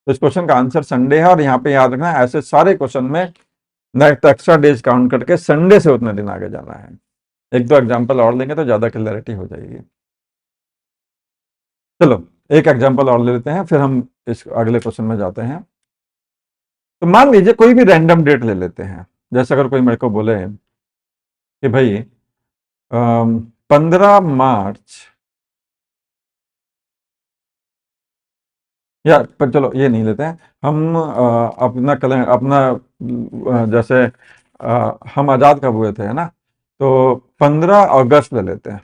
तो इस क्वेश्चन का आंसर संडे है। और यहाँ पे याद रखना, ऐसे सारे क्वेश्चन में नेट एक्स्ट्रा डेज काउंट करके संडे से उतने दिन आगे जाना है। एक दो एग्जाम्पल और लेंगे तो ज्यादा क्लैरिटी हो जाएगी। चलो एक एग्जाम्पल और ले लेते हैं, फिर हम इस अगले क्वेश्चन में जाते हैं। तो मान लीजिए कोई भी रैंडम डेट ले लेते हैं। जैसे अगर कोई मेरे को बोले कि भाई 15 मार्च, या पर चलो ये नहीं लेते हैं हम, अपना कैलेंडर अपना, जैसे हम आज़ाद कब हुए थे, है ना, तो 15 अगस्त ले लेते हैं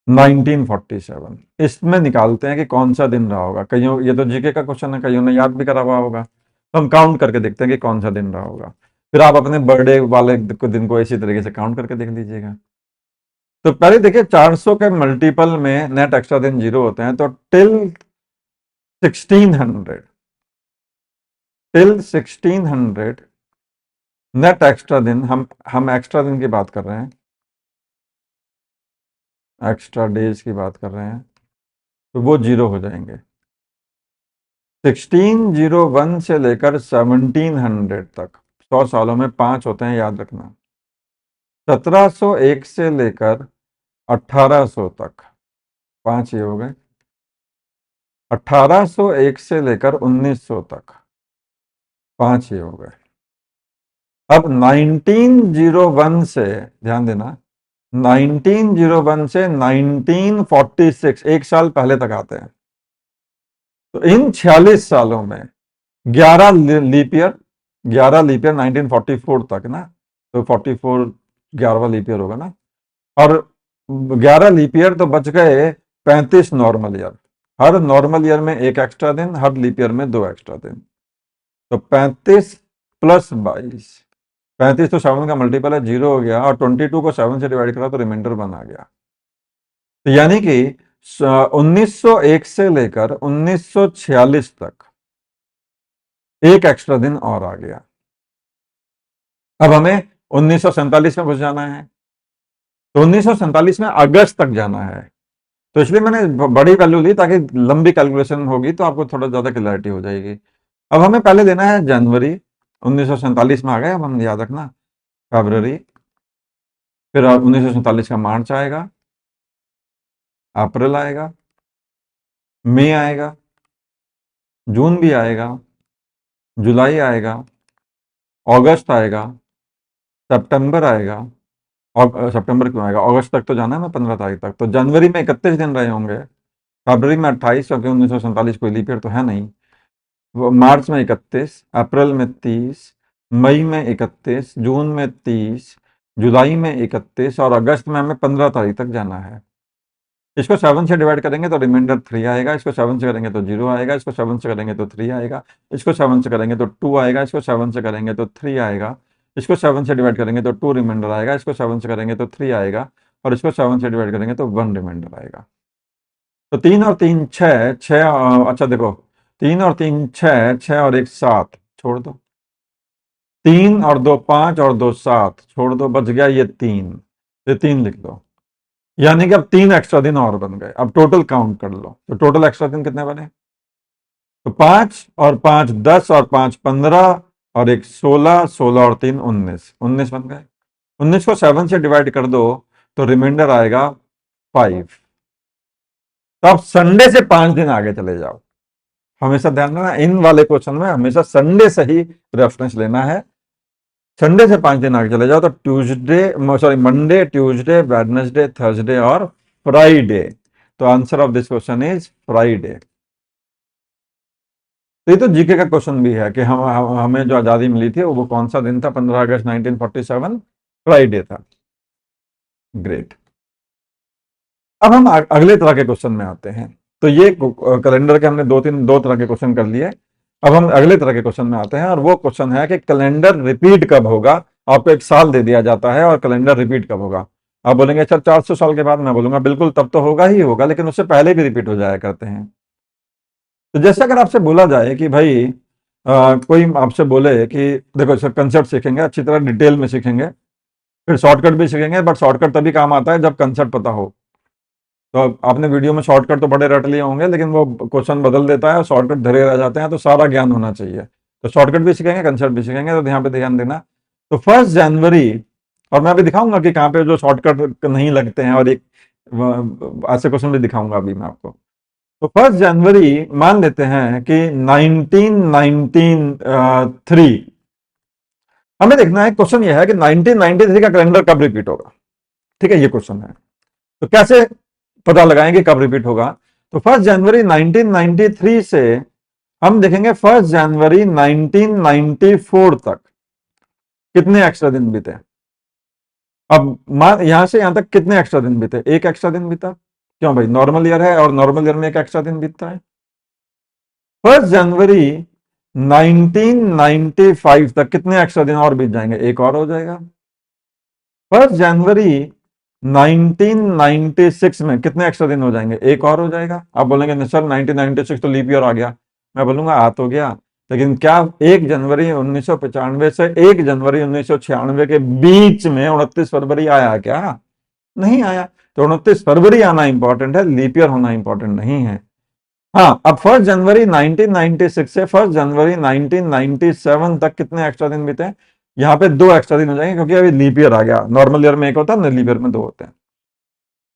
1947। इसमें निकालते हैं कि कौन सा दिन रहा होगा। कईयों, ये तो जीके का क्वेश्चन है, कईयों ने याद भी करा हुआ होगा, तो हम काउंट करके देखते हैं कि कौन सा दिन रहा होगा। फिर आप अपने बर्थडे वाले दिन को इसी तरीके से काउंट करके देख लीजिएगा। तो पहले देखिए 400 के मल्टीपल में नेट एक्स्ट्रा दिन 0 होते हैं, तो टिल 1600, टिल 1600 नेट एक्स्ट्रा दिन, हम एक्स्ट्रा दिन की बात कर रहे हैं, एक्स्ट्रा डेज की बात कर रहे हैं, तो वो 0 हो जाएंगे। 1601 से लेकर 1700 तक 100 सालों में 5 होते हैं, याद रखना। 1701 से लेकर 1800 तक 5 ये हो गए। 1801 से लेकर 1900 तक 5 ये हो गए। अब 1901 से, ध्यान देना, 1901 से 1946, एक साल पहले तक आते हैं। तो इन 46 सालों में 11 लीप ईयर, 11 लीप ईयर 1944 तक ना, तो 44 11वां लीप ईयर होगा ना, और 11 लीप ईयर तो बच गए 35 नॉर्मल ईयर। हर नॉर्मल ईयर में एक एक्स्ट्रा दिन, हर लीप ईयर में 2 एक्स्ट्रा दिन। तो 35 प्लस 22, 35 तो 7 का मल्टीपल है, 0 हो गया, और 22 को 7 से डिवाइड करा तो रिमाइंडर 1 आ गया। तो यानी कि 1901 से लेकर 1946 तक एक एक्स्ट्रा दिन और आ गया। अब हमें 1947 में घुस जाना है, तो 1947 में अगस्त तक जाना है। तो इसलिए मैंने बड़ी वैल्यू ली ताकि लंबी कैलकुलेशन होगी तो आपको थोड़ा ज्यादा क्लैरिटी हो जाएगी। अब हमें पहले लेना है जनवरी, 1947 में आ गए। अब हम याद रखना फरवरी, फिर 1947 का मार्च आएगा, अप्रैल आएगा, मई आएगा, जून भी आएगा, जुलाई आएगा, अगस्त आएगा, सितंबर आएगा, और सितंबर क्यों आएगा, अगस्त तक तो जाना है ना, 15 तारीख तक। तो जनवरी में 31 दिन रहे होंगे, फरवरी में 28, क्योंकि 1947 कोई लीप ईयर तो है नहीं, वो मार्च में 31, अप्रैल में 30, मई में 31, जून में 30, जुलाई में 31, और अगस्त में हमें 15 तारीख तक जाना है। इसको 7 से डिवाइड करेंगे तो रिमाइंडर 3 आएगा, इसको 7 से करेंगे तो 0 आएगा, इसको 7 से करेंगे तो 3 आएगा, इसको 7 से करेंगे तो 2 आएगा, इसको 7 से करेंगे तो 3 आएगा, इसको 7 से डिवाइड करेंगे तो 2 रिमाइंडर आएगा, इसको 7 से करेंगे तो 3 आएगा, और इसको 7 से डिवाइड करेंगे तो 1 रिमाइंडर आएगा। तो 3 और 3 6, 6, अच्छा देखो, 3 और 3 6, 6 और 1 7, छोड़ दो। 3 और 2 5 और 2 7, छोड़ दो, बच गया ये 3, ये 3 लिख दो। यानी कि अब 3 एक्स्ट्रा दिन और बन गए। अब टोटल काउंट कर लो, तो टोटल एक्स्ट्रा दिन कितने बने, तो 5 और 5 10 और 5 15 और 1 16, 16 और 3 19, 19 बन गए। 19 को 7 से डिवाइड कर दो तो रिमाइंडर आएगा 5। तो आप संडे से 5 दिन आगे चले जाओ। हमेशा ध्यान रखना, इन वाले क्वेश्चन में हमेशा संडे से ही रेफरेंस लेना है। संडे से 5 दिन आगे चले जाओ तो Tuesday, sorry, Monday, Tuesday, Wednesday, Thursday और फ्राइडे। तो answer of this question is Friday. तो ये तो जीके का क्वेश्चन भी है कि हमें जो आजादी मिली थी वो कौन सा दिन था, 15 अगस्त 1947, फ्राइडे था। ग्रेट। अब हम अगले तरह के क्वेश्चन में आते हैं। तो ये कैलेंडर के हमने दो तरह के क्वेश्चन कर लिए। अब हम अगले तरह के क्वेश्चन में आते हैं, और वो क्वेश्चन है कि कैलेंडर रिपीट कब होगा। आपको एक साल दे दिया जाता है और कैलेंडर रिपीट कब होगा। आप बोलेंगे सर 400 साल के बाद, मैं बोलूंगा बिल्कुल तब तो होगा ही होगा, लेकिन उससे पहले भी रिपीट हो जाया करते हैं। तो जैसे अगर आपसे बोला जाए कि भाई कोई आपसे बोले कि देखो सर कंसेप्ट सीखेंगे, अच्छी तरह डिटेल में सीखेंगे, फिर शॉर्टकट भी सीखेंगे, बट शॉर्टकट तभी काम आता है जब कंसेप्ट पता हो। तो आपने वीडियो में शॉर्टकट तो बड़े रट लिए होंगे, लेकिन वो क्वेश्चन बदल देता है और शॉर्टकट धरे रह जाते हैं, तो सारा ज्ञान होना चाहिए। तो शॉर्टकट भी सीखेंगे, कंसेप्ट भी सीखेंगे, तो यहाँ पे ध्यान देना। तो 1 जनवरी, और मैं अभी दिखाऊंगा कि कहाँ पे जो शॉर्टकट नहीं लगते हैं, और एक ऐसे क्वेश्चन भी दिखाऊंगा अभी मैं आपको। तो 1 जनवरी मान लेते हैं कि 1993, हमें देखना है, क्वेश्चन ये है कि 1993 का कैलेंडर कब रिपीट होगा। ठीक है, ये क्वेश्चन है। तो कैसे पता लगाएंगे कब रिपीट होगा? तो 1 जनवरी 1993 से हम देखेंगे 1 जनवरी 1994 तक कितने एक्स्ट्रा दिन बीते। अब यहां से यहां तक कितने एक्स्ट्रा दिन बीते? एक एक्स्ट्रा दिन बीता। क्यों भाई? नॉर्मल ईयर है और नॉर्मल ईयर में एक एक्स्ट्रा दिन बीतता है। 1 जनवरी 1995 तक कितने एक्स्ट्रा दिन और बीत जाएंगे? एक और हो जाएगा। 1 जनवरी 1996 में कितने एक्स्ट्रा दिन हो जाएंगे? एक और हो जाएगा। आप बोलेंगे नहीं सर 1996 तो लीप ईयर आ गया। मैं बोलूंगा आ तो गया, लेकिन क्या 1 जनवरी 1995 से 1 जनवरी 1996 के बीच में 29 फरवरी आया क्या? नहीं आया। तो 29 फरवरी आना इंपॉर्टेंट है, लीप ईयर होना इंपॉर्टेंट नहीं है। हाँ, अब 1 जनवरी 1996 से 1 जनवरी 1997 तक कितने एक्स्ट्रा दिन बीते? यहाँ पे 2 एक्स्ट्रा दिन हो जाएंगे, क्योंकि अभी लीप ईयर आ गया। नॉर्मल ईयर में एक होता है ना, लीप ईयर में 2 होते हैं।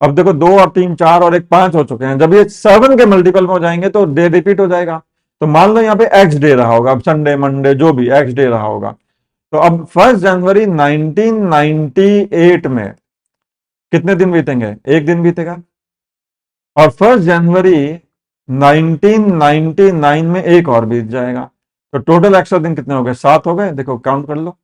अब देखो 2 और 3 4 और 1 5 हो चुके हैं। जब ये 7 के मल्टीपल में हो जाएंगे तो डे रिपीट हो जाएगा। तो मान लो यहाँ पे एक्स डे रहा होगा, अब संडे मंडे जो भी एक्स डे रहा होगा। तो अब 1 जनवरी 1998 में कितने दिन बीतेंगे? एक दिन बीतेगा। और 1 जनवरी 1999 में एक और बीत जाएगा। तो टोटल एक्स्ट्रा दिन कितने हो गए? 7 हो गए। देखो काउंट कर लो।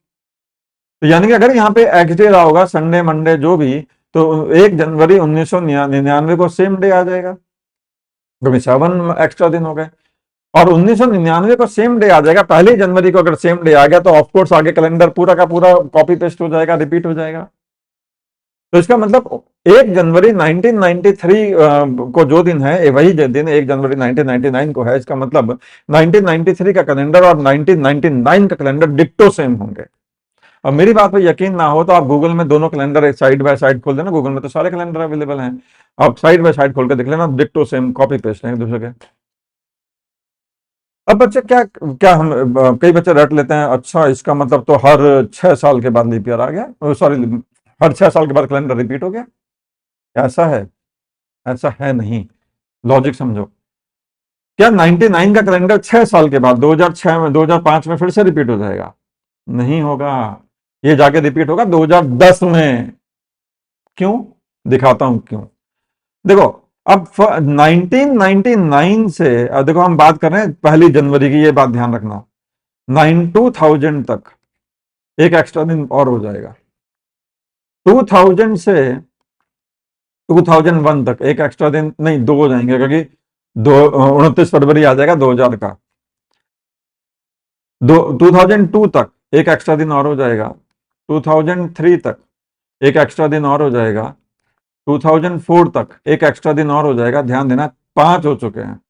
तो यानी कि अगर यहाँ पे एक्स डे रहा होगा, संडे मंडे जो भी, तो 1 जनवरी 1999 को सेम डे आ जाएगा, क्योंकि 7 एक्स्ट्रा दिन हो गए। और 1999 को सेम डे आ जाएगा। पहली जनवरी को अगर सेम डे आ गया तो ऑफकोर्स आगे कैलेंडर पूरा का पूरा कॉपी पेस्ट हो जाएगा, रिपीट हो जाएगा। तो इसका मतलब 1 जनवरी 1993 को जो दिन है वही दिन 1 जनवरी 1999 को है। इसका मतलब 1993 का कैलेंडर और 1999 का कैलेंडर डिक्टो सेम होंगे। अब मेरी बात पे यकीन ना हो तो आप गूगल में दोनों कैलेंडर एक साइड बाय साइड खोल देना। गूगल में तो सारे कैलेंडर अवेलेबल हैं, आप साइड बाय साइड खोल के देख लेना, डिक्टो सेम कॉपी पेस्ट है एक दूसरे के। अब बच्चे क्या क्या हम कई बच्चे रट लेते हैं, अच्छा इसका मतलब तो हर 6 साल के बाद लीप ईयर आ गया, सॉरी हर 6 साल के बाद कैलेंडर रिपीट हो गया। ऐसा है? ऐसा है नहीं। लॉजिक समझो। क्या 99 का कैलेंडर 6 साल के बाद 2006 में 2005 में फिर से रिपीट हो जाएगा? नहीं होगा। ये जाके रिपीट होगा 2010 में। क्यों? दिखाता हूं क्यों। देखो अब 1999 से, अब देखो हम बात कर रहे हैं 1 जनवरी की, ये बात ध्यान रखना। 2000 तक एक एक्स्ट्रा दिन और हो जाएगा। 2000 से 2001 तक एक एक्स्ट्रा दिन, नहीं 2 हो जाएंगे, क्योंकि 29 फरवरी आ जाएगा 2000 का। 2002 तक एक एक्स्ट्रा दिन और हो जाएगा। 2003 तक एक एक्स्ट्रा दिन और हो जाएगा। 2004 तक एक एक्स्ट्रा दिन और हो जाएगा। ध्यान देना, 5 हो चुके हैं,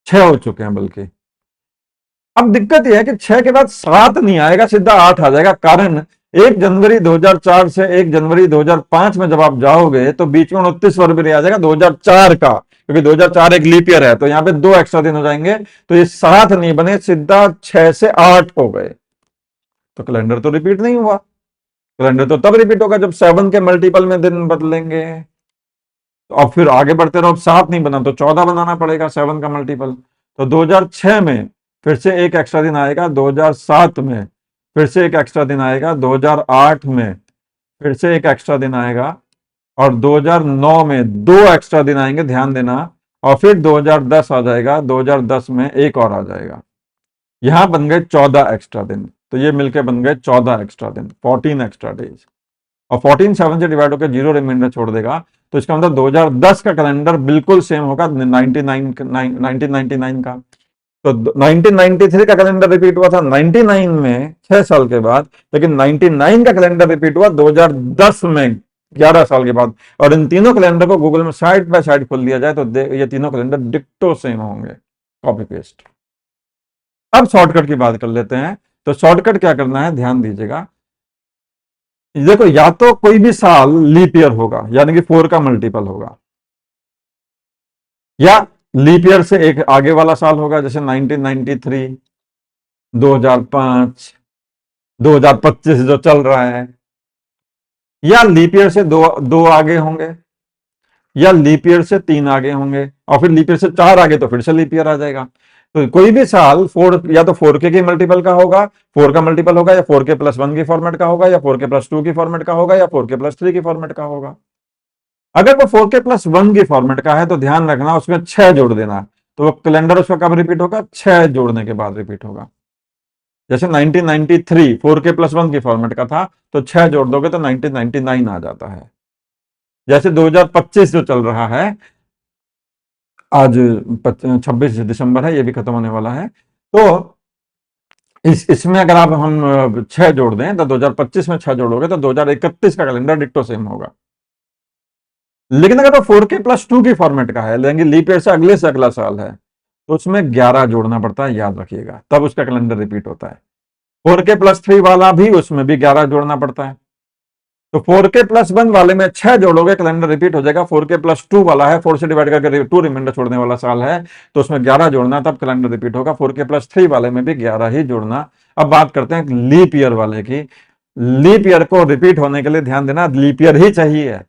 6 हो चुके हैं बल्कि। अब दिक्कत यह है कि 6 के बाद 7 नहीं आएगा, सीधा 8 आ जाएगा। कारण 1 जनवरी 2004 से 1 जनवरी 2005 में जब आप जाओगे तो बीच में 29 फरवरी आ जाएगा 2004 का, क्योंकि 2004 एक लीप ईयर है। तो यहां पे 2 एक्स्ट्रा दिन हो जाएंगे, तो ये 7 नहीं बने, सीधा 6 से 8 हो गए। तो कैलेंडर तो रिपीट नहीं हुआ। कैलेंडर तो तब रिपीट होगा जब 7 के मल्टीपल में दिन बदलेंगे। तो अब फिर आगे बढ़ते रहो, अब 7 नहीं बना तो 14 बनाना पड़ेगा 7 का मल्टीपल। तो 2006 में फिर से एक एक्स्ट्रा दिन आएगा, 2007 में फिर से एक एक्स्ट्रा दिन आएगा, 2008 में फिर से एक एक्स्ट्रा दिन आएगा, और 2009 में 2 एक्स्ट्रा दिन आएंगे, ध्यान देना। और फिर 2010 आ जाएगा, 2010 में एक और आ जाएगा। यहां बन गए 14 एक्स्ट्रा दिन। तो ये मिलके बन गए 14 एक्स्ट्रा दिन, 14 एक्स्ट्रा डेज। और 14 7 से डिवाइड होकर 0 रिमाइंडर छोड़ देगा। तो इसका मतलब 2010 का कैलेंडर बिल्कुल सेम होगा 1999 का। तो 1993 का कैलेंडर रिपीट हुआ था 99 में 6 साल के बाद, लेकिन 99 का कैलेंडर रिपीट हुआ 2010 में 11 साल के बाद। और इन तीनों कैलेंडर को गूगल में साइड बाय साइड खोल दिया जाए तो ये तीनों कैलेंडर डिक्टो सेम होंगे, कॉपी पेस्ट। अब शॉर्टकट की बात कर लेते हैं। तो शॉर्टकट क्या करना है, ध्यान दीजिएगा। देखो, या तो कोई भी साल लीप ईयर होगा, यानी कि 4 का मल्टीपल होगा, या लीप ईयर से एक आगे वाला साल होगा, जैसे 1993, 2005, 2025 जो चल रहा है, या लीप ईयर से दो दो आगे होंगे, या लीप ईयर से 3 आगे होंगे, और फिर लीप ईयर से 4 आगे तो फिर से लीप ईयर आ जाएगा। तो कोई भी साल 4 या तो 4 के मल्टीपल का होगा, 4 का मल्टीपल होगा, या 4 के प्लस 1 की फॉर्मेट का होगा, या 4 के प्लस 2 की फॉर्मेट का होगा, या 4 के प्लस 3 की फॉर्मेट का होगा। अगर वो 4 के प्लस 1 की फॉर्मेट का है तो ध्यान रखना उसमें 6 जोड़ देना। तो वो कैलेंडर उसका कब रिपीट होगा, 6 जोड़ने के बाद रिपीट होगा। जैसे 1993 4 के प्लस 1 की फॉर्मेट का था, तो 6 जोड़ दोगे तो 1999 आ जाता है। जैसे 2025 जो चल रहा है, आज 26 दिसंबर है, ये भी खत्म होने वाला है। तो इसमें अगर आप हम 6 जोड़ दें तो 2025 में 6 जोड़ोगे तो 2031 का कैलेंडर डिक्टो सेम होगा। लेकिन अगर वो 4 के प्लस 2 की फॉर्मेट का है, लेकिन लीप ईयर से अगला साल है, तो उसमें 11 जोड़ना पड़ता है, याद रखिएगा, तब उसका कैलेंडर रिपीट होता है। 4 के प्लस 3 वाला भी, उसमें भी 11 जोड़ना पड़ता है। तो 4 के प्लस 1 वाले में 6 जोड़ोगे, कैलेंडर रिपीट हो जाएगा। 4 के प्लस 2 वाला है, 4 से डिवाइड करके 2 रिमाइंडर छोड़ने वाला साल है, तो उसमें 11 जोड़ना, तब कैलेंडर रिपीट होगा। 4 के प्लस 3 वाले में भी 11 ही जोड़ना। अब बात करते हैं लीप ईयर वाले की। लीप ईयर को रिपीट होने के लिए ध्यान देना, लीप ईयर ही चाहिए।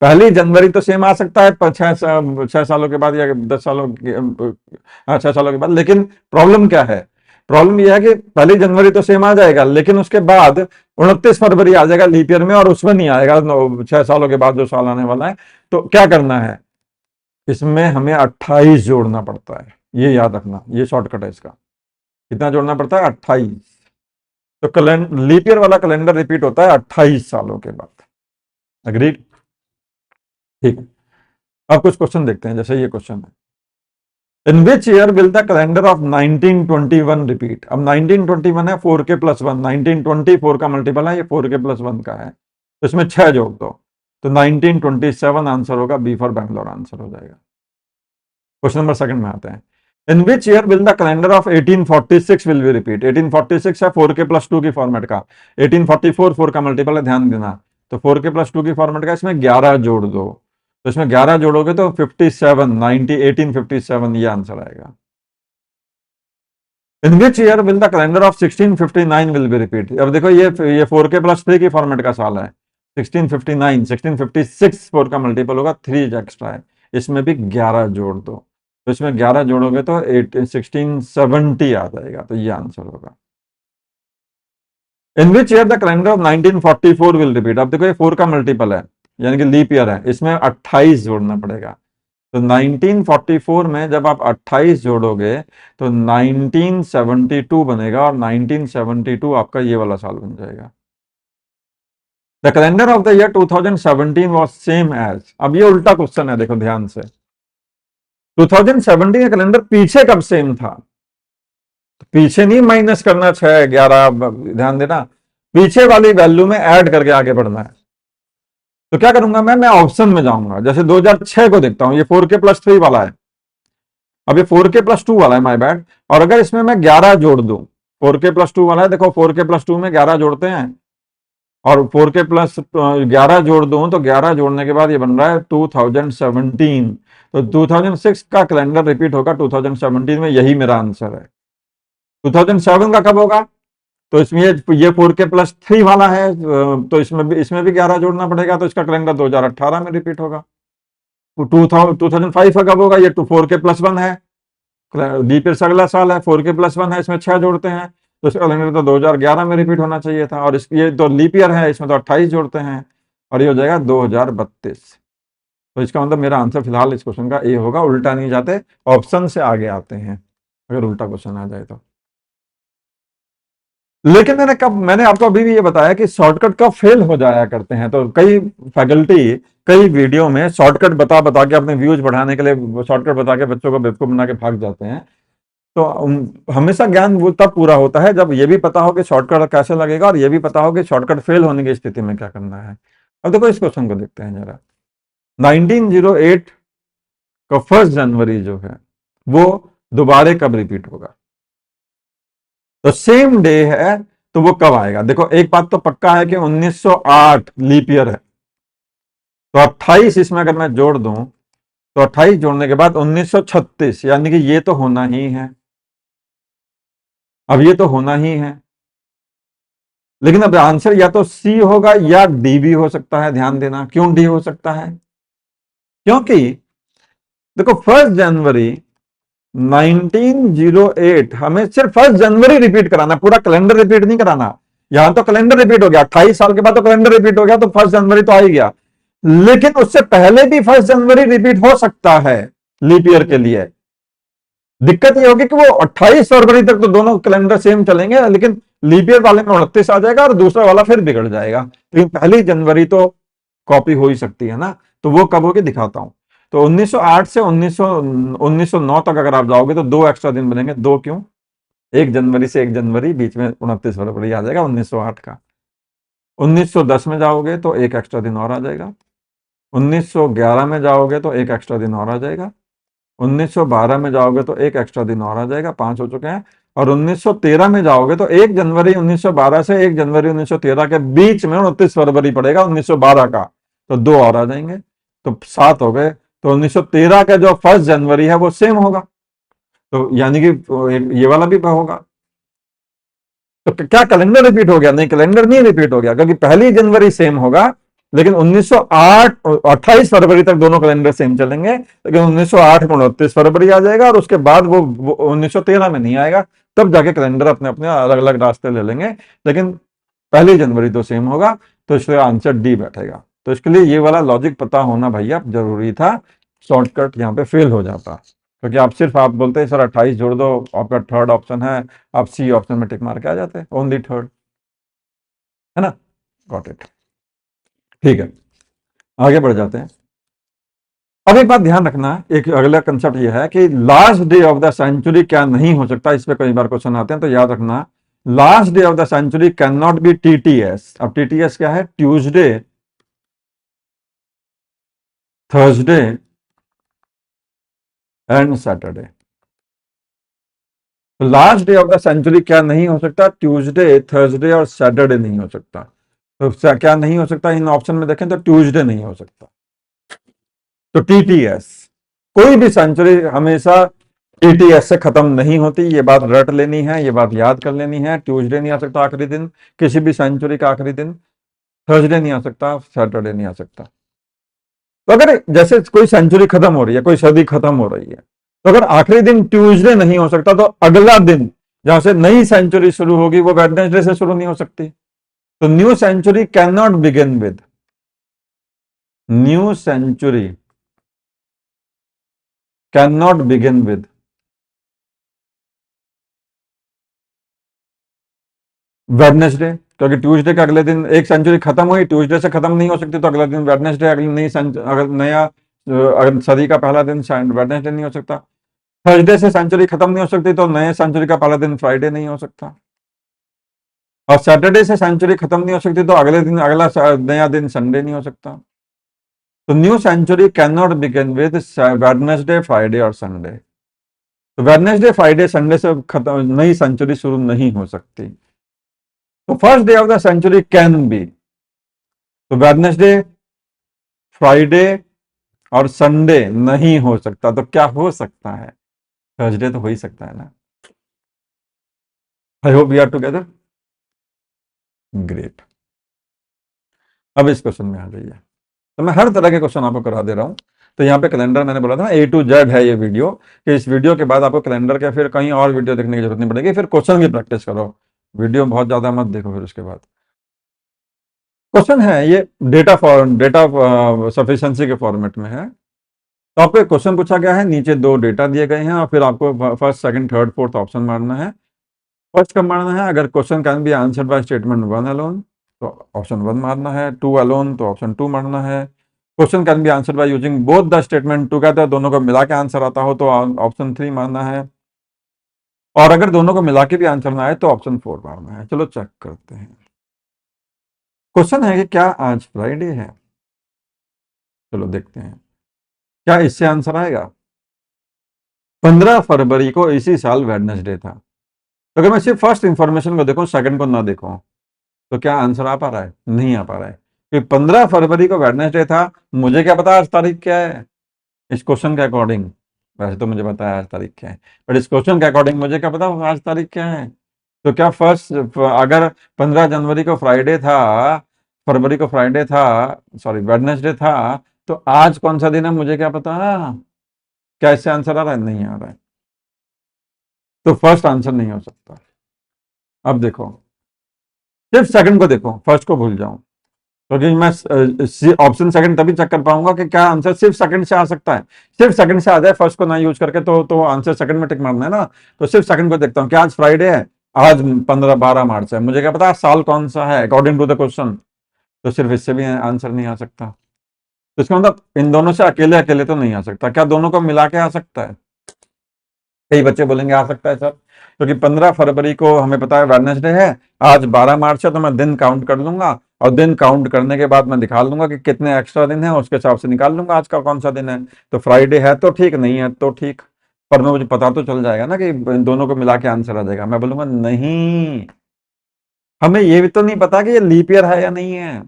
1 जनवरी तो सेम आ सकता है 6 सालों के बाद, या 10 सालों 6 सालों के बाद। लेकिन प्रॉब्लम क्या है, प्रॉब्लम यह है कि 1 जनवरी तो सेम आ जाएगा, लेकिन उसके बाद 29 फरवरी आ जाएगा लीप ईयर में, और उसमें नहीं आएगा 6 सालों के बाद जो साल आने वाला है। तो क्या करना है, इसमें हमें 28 जोड़ना पड़ता है, ये याद रखना, ये शॉर्टकट है इसका। कितना जोड़ना पड़ता है, 28। तो लीप ईयर वाला कैलेंडर रिपीट होता है 28 सालों के बाद। अग्रीड? ठीक है। अब कुछ क्वेश्चन देखते हैं, जैसे ये क्वेश्चन है, in which year will the calendar of 1921 repeat. अब 1921 है 4 के प्लस 1, 1924 का मल्टीपल है, ये 4 के प्लस 1 का है, तो इसमें 6 जोड़ दो, तो 1927 आंसर होगा, बी फॉर बैंगलोर आंसर हो जाएगा। क्वेश्चन नंबर 2 में आते हैं, in which year will the calendar of 1846 will be repeat. 1846 है 4 के प्लस 2 की फॉर्मेट का, 1844 4 का मल्टीपल है, ध्यान देना। तो 4 के प्लस 2 की फॉर्मेट का, इसमें 11 जोड़ दो, तो इसमें 11 जोड़ोगे तो 57, 1857 ये आंसर आएगा। In which year will the calendar of 1659 will be repeat. अब देखो, ये 4 के प्लस 3 की फॉर्मेट का साल है, 1659, 1656 4 का मल्टीपल होगा, 3 एक्स्ट्रा है, इसमें भी 11 जोड़ दो, तो इसमें 11 जोड़ोगे तो 1670 आ जाएगा, तो ये आंसर होगा। In which year the calendar of 1944 will repeat. अब देखो, ये 4 का मल्टीपल है, यानी कि लीप ईयर है, इसमें 28 जोड़ना पड़ेगा। तो 1944 में जब आप 28 जोड़ोगे तो 1972 बनेगा, और 1972 आपका ये वाला साल बन जाएगा। The calendar of the year 2017 was same as. अब ये उल्टा क्वेश्चन है, देखो ध्यान से। 2017 का कैलेंडर पीछे कब सेम था, तो पीछे नहीं माइनस करना 6, 11, ध्यान देना, पीछे वाली वैल्यू में ऐड करके आगे बढ़ना है। तो क्या करूंगा मैं ऑप्शन में जाऊंगा, जैसे 2006 को देखता हूं, ये 4 के प्लस 3 वाला है, अब ये 4 के प्लस 2 वाला है, माय बैड। और अगर इसमें मैं 11 जोड़ दूं, 4 के प्लस 2 वाला है, देखो 4 के प्लस 2 में 11 जोड़ते हैं, और 4 के प्लस 11 जोड़ दूं, तो 11 जोड़ने के बाद ये बन रहा है 2017। तो 2006 का कैलेंडर रिपीट होगा 2017 में, यही मेरा आंसर है। 2007 का कब होगा, तो इसमें ये 4 के प्लस 3 वाला है, तो इसमें भी 11 जोड़ना पड़ेगा, तो इसका कैलेंडर 2018 में रिपीट होगा। 2005 का कब होगा, ये 4 के प्लस 1 है, लीप ईयर से अगला साल है, 4 के प्लस 1 है, इसमें 6 जोड़ते हैं, तो इसका कैलेंडर तो 2011 में रिपीट होना चाहिए था, और ये तो लीप ईयर है, इसमें तो 28 जोड़ते हैं, और ये हो जाएगा 2032। तो इसका मतलब मेरा आंसर फिलहाल इस क्वेश्चन का ए होगा। उल्टा नहीं जाते, ऑप्शन से आगे आते हैं अगर उल्टा क्वेश्चन आ जाए तो। लेकिन मैंने आपको अभी भी ये बताया कि शॉर्टकट कब फेल हो जाया करते हैं। तो कई फैकल्टी कई वीडियो में शॉर्टकट बता बता के अपने व्यूज बढ़ाने के लिए शॉर्टकट बता के बच्चों को बेवकूफ बना के भाग जाते हैं। तो हमेशा ज्ञान वो तब पूरा होता है जब ये भी पता हो कि शॉर्टकट कैसे लगेगा, और ये भी पता हो कि शॉर्टकट फेल होने की स्थिति में क्या करना है। अब देखो इस क्वेश्चन को देखते हैं जरा। 1908 का 1 जनवरी जो है वो दोबारा कब रिपीट होगा? तो सेम डे है, तो वो कब आएगा? देखो एक बात तो पक्का है कि 1908 लीप ईयर है, तो 28 इसमें अगर मैं जोड़ दूं तो 28 जोड़ने के बाद 1936, यानी कि ये तो होना ही है। अब ये तो होना ही है, लेकिन अब आंसर या तो सी होगा या डी भी हो सकता है। ध्यान देना, क्यों डी हो सकता है? क्योंकि देखो 1 जनवरी 1908 हमें सिर्फ 1 जनवरी रिपीट कराना, पूरा कैलेंडर रिपीट नहीं कराना। यहां तो कैलेंडर रिपीट हो गया, 28 साल के बाद तो कैलेंडर रिपीट हो गया, तो 1 जनवरी तो आ ही गया। लेकिन उससे पहले भी 1 जनवरी रिपीट हो सकता है लीप ईयर के लिए। दिक्कत ये होगी कि वो 28 फरवरी तक तो दोनों कैलेंडर सेम चलेंगे, लेकिन लीप ईयर वाले में 29 आ जाएगा और दूसरा वाला फिर बिगड़ जाएगा। लेकिन पहली जनवरी तो कॉपी हो ही सकती है ना, तो वो कब होगी दिखाता हूं। तो 1908 से 1909 तक अगर आप जाओगे तो 2 एक्स्ट्रा दिन बनेंगे। दो क्यों? 1 जनवरी से 1 जनवरी, बीच में 29 फरवरी आ जाएगा 1908 का। 1910 में जाओगे तो 1 एक्स्ट्रा दिन और आ जाएगा। 1911 में जाओगे तो 1 एक्स्ट्रा दिन और आ जाएगा। 1912 में जाओगे तो 1 एक्स्ट्रा दिन और आ जाएगा, 5 हो चुके हैं। और 1913 में जाओगे तो 1 जनवरी 1912 से 1 जनवरी 1913 के बीच में 29 फरवरी पड़ेगा 1912 का, तो 2 और आ जाएंगे, तो 7 हो गए। तो 1913 का जो 1 जनवरी है वो सेम होगा, तो यानी कि ये वाला भी होगा। तो क्या कैलेंडर रिपीट हो गया? नहीं, कैलेंडर नहीं रिपीट हो गया, क्योंकि पहली जनवरी सेम होगा, लेकिन 1908 28 फरवरी तक दोनों कैलेंडर सेम चलेंगे, लेकिन 1908 में 29 फरवरी आ जाएगा और उसके बाद वो 1913 में नहीं आएगा। तब जाके कैलेंडर अपने अपने अलग अलग रास्ते ले लेंगे, लेकिन पहली जनवरी तो सेम होगा। तो इसलिए आंसर डी बैठेगा। तो इसके लिए ये वाला लॉजिक पता होना भैया जरूरी था, शॉर्टकट यहाँ पे फेल हो जाता, क्योंकि आप बोलते हैं सर 28 जोड़ दो, आपका थर्ड ऑप्शन है, आप सी ऑप्शन में टिक मार के आ जाते, ओनली थर्ड, है ना? Got it. ठीक है, आगे बढ़ जाते हैं। अब एक बात ध्यान रखना, एक अगला कंसेप्ट यह है कि last day of the century क्या नहीं हो सकता। इस पे कई बार क्वेश्चन आते हैं, तो याद रखना last day of the century can not be TTS. अब टीटीएस क्या है? Tuesday, Thursday and Saturday. तो last day of the century क्या नहीं हो सकता? ट्यूसडे, थर्सडे और सैटरडे नहीं हो सकता। तो क्या नहीं हो सकता? इन ऑप्शन में देखें तो ट्यूसडे नहीं हो सकता। तो टीटीएस, कोई भी सेंचुरी हमेशा टीटीएस से खत्म नहीं होती, ये बात रट लेनी है, ये बात याद कर लेनी है। ट्यूसडे नहीं आ सकता आखिरी दिन, किसी भी सेंचुरी का आखिरी दिन। थर्सडे नहीं आ सकता, सैटरडे नहीं आ सकता। तो अगर जैसे कोई सेंचुरी खत्म हो रही है, कोई सदी खत्म हो रही है, तो अगर आखिरी दिन ट्यूसडे नहीं हो सकता, तो अगला दिन जहां से नई सेंचुरी शुरू होगी वो वेडनेसडे से शुरू नहीं हो सकती। तो new century can not begin with, new century can not begin with Wednesday, क्योंकि ट्यूसडे के अगले दिन एक सेंचुरी खत्म हुई, ट्यूसडे से खत्म नहीं हो सकती, तो अगला दिन वेडनेसडे, अगली नई अगर नया अगर सदी का पहला दिन वेडनेसडे नहीं हो सकता। थर्सडे से सेंचुरी खत्म नहीं हो सकती, तो नए सेंचुरी का पहला दिन फ्राइडे नहीं हो सकता। और सैटरडे से सेंचुरी खत्म नहीं हो सकती, तो अगले दिन अगला नया दिन संडे नहीं हो सकता। तो new century can not begin with Wednesday, Friday और संडे। तो वेडनेसडे, फ्राइडे, संडे से खत्म नई सेंचुरी शुरू नहीं हो सकती। तो first day of the century can be, तो वेडनेसडे, फ्राइडे और संडे नहीं हो सकता। तो क्या हो सकता है? थर्सडे तो हो ही सकता है ना। I hope we are together. Great. अब इस क्वेश्चन में आ जाइए। तो मैं हर तरह के क्वेश्चन आपको करा दे रहा हूं। तो यहाँ पे कैलेंडर मैंने बोला था A to Z है ये वीडियो, कि इस वीडियो के बाद आपको कैलेंडर के फिर कहीं और वीडियो देखने की जरूरत नहीं पड़ेगी, फिर क्वेश्चन की प्रैक्टिस करो, वीडियो बहुत ज्यादा मत देखो। फिर उसके बाद क्वेश्चन है ये डेटा सफिशिएंसी के फॉर्मेट में है। तो आपको एक क्वेश्चन पूछा गया है, नीचे 2 डेटा दिए गए हैं और फिर आपको first, second, third, fourth option मारना है। फर्स्ट कब मारना है? अगर question can be answered by statement 1 alone, तो ऑप्शन 1 मारना है। 2 अलोन, तो ऑप्शन 2 मारना है। Question can be answered by using both the statement together, दोनों को मिला के आंसर आता हो तो ऑप्शन 3 मारना है। और अगर दोनों को मिला के भी आंसर ना आए तो ऑप्शन 4 मारना है। चलो चेक करते हैं। क्वेश्चन है कि क्या आज फ्राइडे है? चलो देखते हैं क्या इससे आंसर आएगा। 15 फरवरी को इसी साल वेडनेसडे था। तो अगर मैं सिर्फ फर्स्ट इंफॉर्मेशन को देखूं, सेकंड को ना देखूं, तो क्या आंसर आ पा रहा है? नहीं आ पा रहा है, कि 15 फरवरी को वेडनेसडे था। मुझे क्या पता आज तारीख क्या है इस क्वेश्चन के अकॉर्डिंग। वैसे तो मुझे पता है आज तारीख क्या है, बट इस क्वेश्चन के अकॉर्डिंग मुझे क्या पता आज तारीख क्या है। तो क्या फर्स्ट, अगर 15 जनवरी को फ्राइडे था, फरवरी को फ्राइडे था, सॉरी वेडनेसडे था, तो आज कौन सा दिन है मुझे क्या पता। क्या इससे आंसर आ रहा है? नहीं आ रहा है, तो फर्स्ट आंसर नहीं हो सकता। अब देखो, सिर्फ सेकंड को देखो, फर्स्ट को भूल जाओ, क्योंकि मैं ऑप्शन सेकंड तभी चेक कर पाऊंगा कि क्या आंसर सिर्फ सेकंड से आ सकता है। सिर्फ सेकंड से आ जाए फर्स्ट को ना यूज करके, तो आंसर सेकंड में टिक मारना है ना। तो सिर्फ सेकंड को देखता हूँ कि आज फ्राइडे है, आज 12 मार्च है, मुझे क्या पता साल कौन सा है अकॉर्डिंग टू द क्वेश्चन। तो सिर्फ इससे भी आंसर नहीं आ सकता। तो इसका मतलब इन दोनों से अकेले अकेले तो नहीं आ सकता। क्या दोनों को मिला के आ सकता है? कई बच्चे बोलेंगे आ सकता है सर, क्योंकि 15 फरवरी को हमें पता है वेडनेसडे है, आज 12 मार्च है, तो मैं दिन काउंट कर लूंगा, और दिन काउंट करने के बाद मैं दिखा लूंगा कि कितने एक्स्ट्रा दिन है, उसके हिसाब से निकाल लूंगा आज का कौन सा दिन है। तो फ्राइडे है तो ठीक, नहीं है तो ठीक, पर मैं मुझे पता तो चल जाएगा ना कि इन दोनों को मिला के आंसर आ जाएगा। मैं बोलूंगा नहीं, हमें ये भी तो नहीं पता कि ये लीप ईयर है या नहीं है।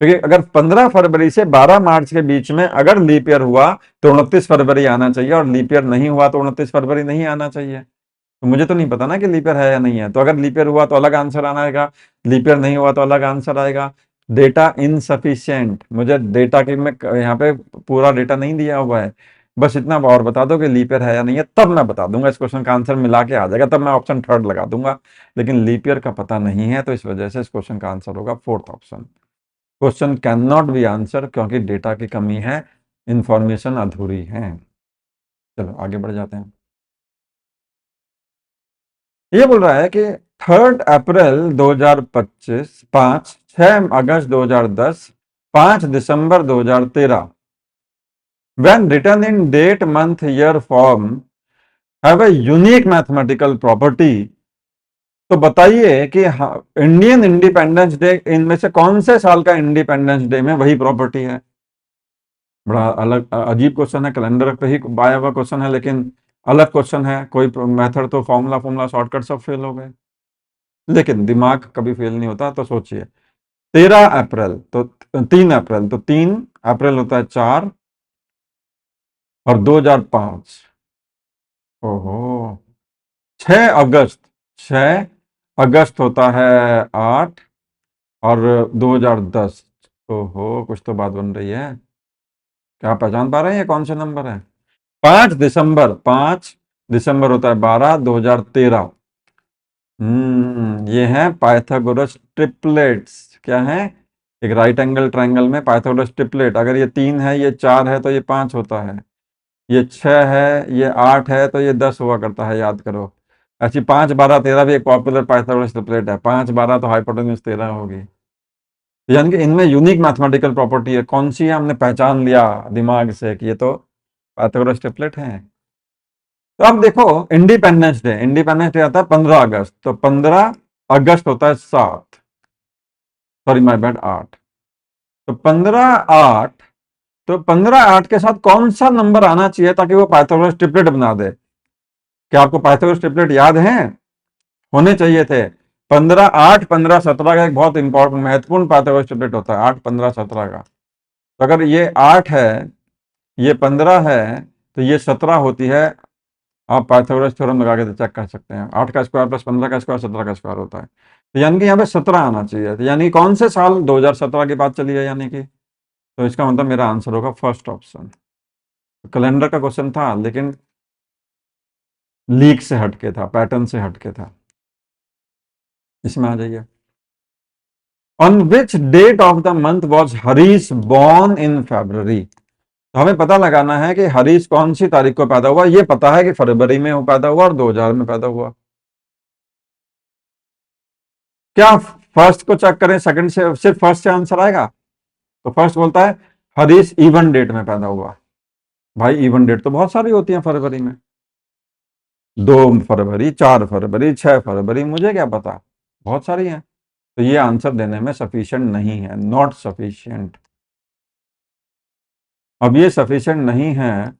क्योंकि अगर 15 फरवरी से 12 मार्च के बीच में अगर लीप ईयर हुआ तो 29 फरवरी आना चाहिए, और लीप ईयर नहीं हुआ तो 29 फरवरी नहीं आना चाहिए। तो मुझे तो नहीं पता ना कि लीप ईयर है या नहीं है। तो अगर लीप ईयर हुआ तो अलग आंसर आना आएगा, लीप ईयर नहीं हुआ तो अलग आंसर आएगा। डेटा इनसफिशिएंट, मुझे डेटा की में यहाँ पे पूरा डेटा नहीं दिया हुआ है। बस इतना और बता दो कि लीप ईयर है या नहीं है, तब मैं बता दूंगा, इस क्वेश्चन का आंसर मिला के आ जाएगा, तब मैं ऑप्शन थर्ड लगा दूंगा। लेकिन लीप ईयर का पता नहीं है, तो इस वजह से इस क्वेश्चन का आंसर होगा fourth option. Question can not B answer, क्योंकि डेटा की कमी है, इंफॉर्मेशन अधूरी है। चलो आगे बढ़ जाते हैं। ये बोल रहा है कि 3 अप्रैल 2025, 6 अगस्त 2010, 5 दिसंबर 2013, when written in date month year form have a unique mathematical property। तो बताइए कि इंडियन इंडिपेंडेंस डे इनमें से कौन से साल का इंडिपेंडेंस डे में वही प्रॉपर्टी है। बड़ा अलग अजीब क्वेश्चन है, कैलेंडर पे ही आया हुआ क्वेश्चन है, लेकिन अलग क्वेश्चन है। कोई मेथड तो फॉर्मूला शॉर्टकट सब फेल हो गए, लेकिन दिमाग कभी फेल नहीं होता। तो सोचिए, 13 अप्रैल तो 3 अप्रैल, तो 3 अप्रैल होता है 4, और 2005, ओहो, 6 अगस्त, 6 अगस्त होता है 8, और 2010, ओहो कुछ तो बात बन रही है। क्या पहचान पा रहे हैं ये कौन से नंबर है? 5 दिसंबर, 5 दिसंबर होता है 12, 2013। ये है पाइथागोरस ट्रिपलेट्स। क्या है? एक राइट एंगल ट्रायंगल में पाइथागोरस ट्रिपलेट, अगर ये 3 है, ये 4 है, तो ये 5 होता है, ये 6 है, ये 8 है, तो ये 10 हुआ करता है, याद करो। ऐसी 5, 12, 13 भी एक पॉपुलर पाइथागोरस ट्रिपलेट है। 5, 12 तो हाइपोटेन्यूज 13 होगी। तो यानी कि इनमें यूनिक मैथमेटिकल प्रॉपर्टी है। कौन सी है? हमने पहचान लिया दिमाग से कि ये तो पाइथागोरस ट्रिपलेट है। तो अब देखो, इंडिपेंडेंस डे आता है 15 अगस्त, तो 15 अगस्त होता है 7, सॉरी माय बैड 8, तो 15/8, तो 15/8 के साथ कौन सा नंबर आना चाहिए ताकि वो पाइथागोरस ट्रिपलेट बना दे? क्या आपको पाइथागोरस ट्रिपलेट याद है? होने चाहिए थे। 15/8, 15/17 का एक बहुत इंपॉर्टेंट महत्वपूर्ण पाइथागोरस ट्रिपलेट होता है, 8, 15, 17 का। तो अगर ये 8 है, ये 15 है, तो ये 17 होती है। आप पाइथागोरस थ्योरम लगा के चेक कर सकते हैं। 8 का स्क्वायर प्लस 15 का स्क्वायर 17 का स्क्वायर होता है। तो यानी कि यहाँ पे 17 आना चाहिए। तो यानी कौन से साल? 2017 की बात चली है यानी कि। तो इसका मतलब मेरा आंसर होगा फर्स्ट ऑप्शन। कैलेंडर का क्वेश्चन था, लेकिन लीक से हटके था, पैटर्न से हटके था। इसमें आ जाइए। On which date of the month was Harish born in February. तो हमें पता लगाना है कि हरीश कौन सी तारीख को पैदा हुआ। ये पता है कि फरवरी में वो पैदा हुआ और 2000 में पैदा हुआ। क्या फर्स्ट को चेक करें, सेकंड से सिर्फ फर्स्ट से आंसर आएगा? तो फर्स्ट बोलता है हरीश इवन डेट में पैदा हुआ। भाई इवन डेट तो बहुत सारी होती है फरवरी में, 2 फरवरी, 4 फरवरी, 6 फरवरी, मुझे क्या पता, बहुत सारी हैं। तो ये आंसर देने में सफिशिएंट नहीं है, नॉट सफिशिएंट। अब ये सफिशिएंट नहीं है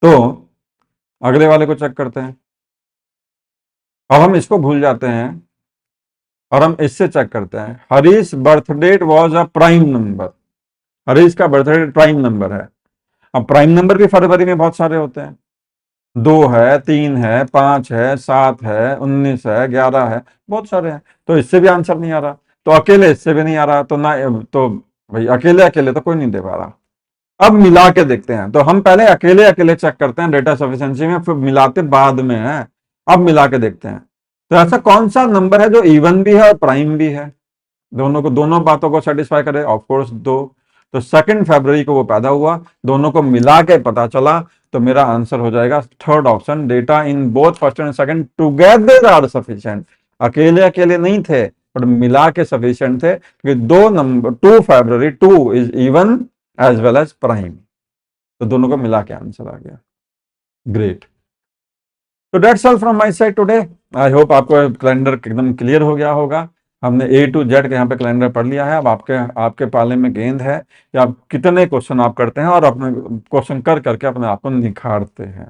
तो अगले वाले को चेक करते हैं। अब हम इसको भूल जाते हैं और हम इससे चेक करते हैं। Harish birth date was a prime number. Harish का बर्थडे प्राइम नंबर है। अब प्राइम नंबर भी फरवरी में बहुत सारे होते हैं, 2 है, 3 है, 5 है, 7 है, 19 है, 11 है, बहुत सारे हैं। तो इससे भी आंसर नहीं आ रहा, तो अकेले इससे भी नहीं आ रहा, तो ना, तो भाई अकेले अकेले तो कोई नहीं दे पा रहा। अब मिला के देखते हैं, तो हम पहले अकेले अकेले चेक करते हैं डेटा सफिशिएंसी में, फिर मिलाते बाद में है। अब मिला के देखते हैं, तो ऐसा कौन सा नंबर है जो इवन भी है और प्राइम भी है, दोनों को, दोनों बातों को सेटिस्फाई करे? Of course 2। तो 2 फरवरी को वो पैदा हुआ, दोनों को मिला के पता चला, तो मेरा आंसर हो जाएगा third option, data in both first and second together are sufficient. अकेले अकेले नहीं थे, बट मिला के सफिशिएंट थे, क्योंकि 2 नंबर, 2 फरवरी, 2 is even as well as prime, तो दोनों को मिला के आंसर आ गया। ग्रेट। तो that's all from my side today. I hope आपको कैलेंडर एकदम क्लियर हो गया होगा। हमने A to Z के यहाँ पे कैलेंडर पढ़ लिया है। अब आपके आपके पाले में गेंद है कि आप कितने क्वेश्चन आप करते हैं और अपने क्वेश्चन कर करके अपने आप को निखारते हैं।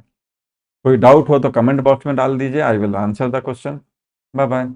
कोई डाउट हो तो कमेंट बॉक्स में डाल दीजिए, I will answer the question. Bye bye.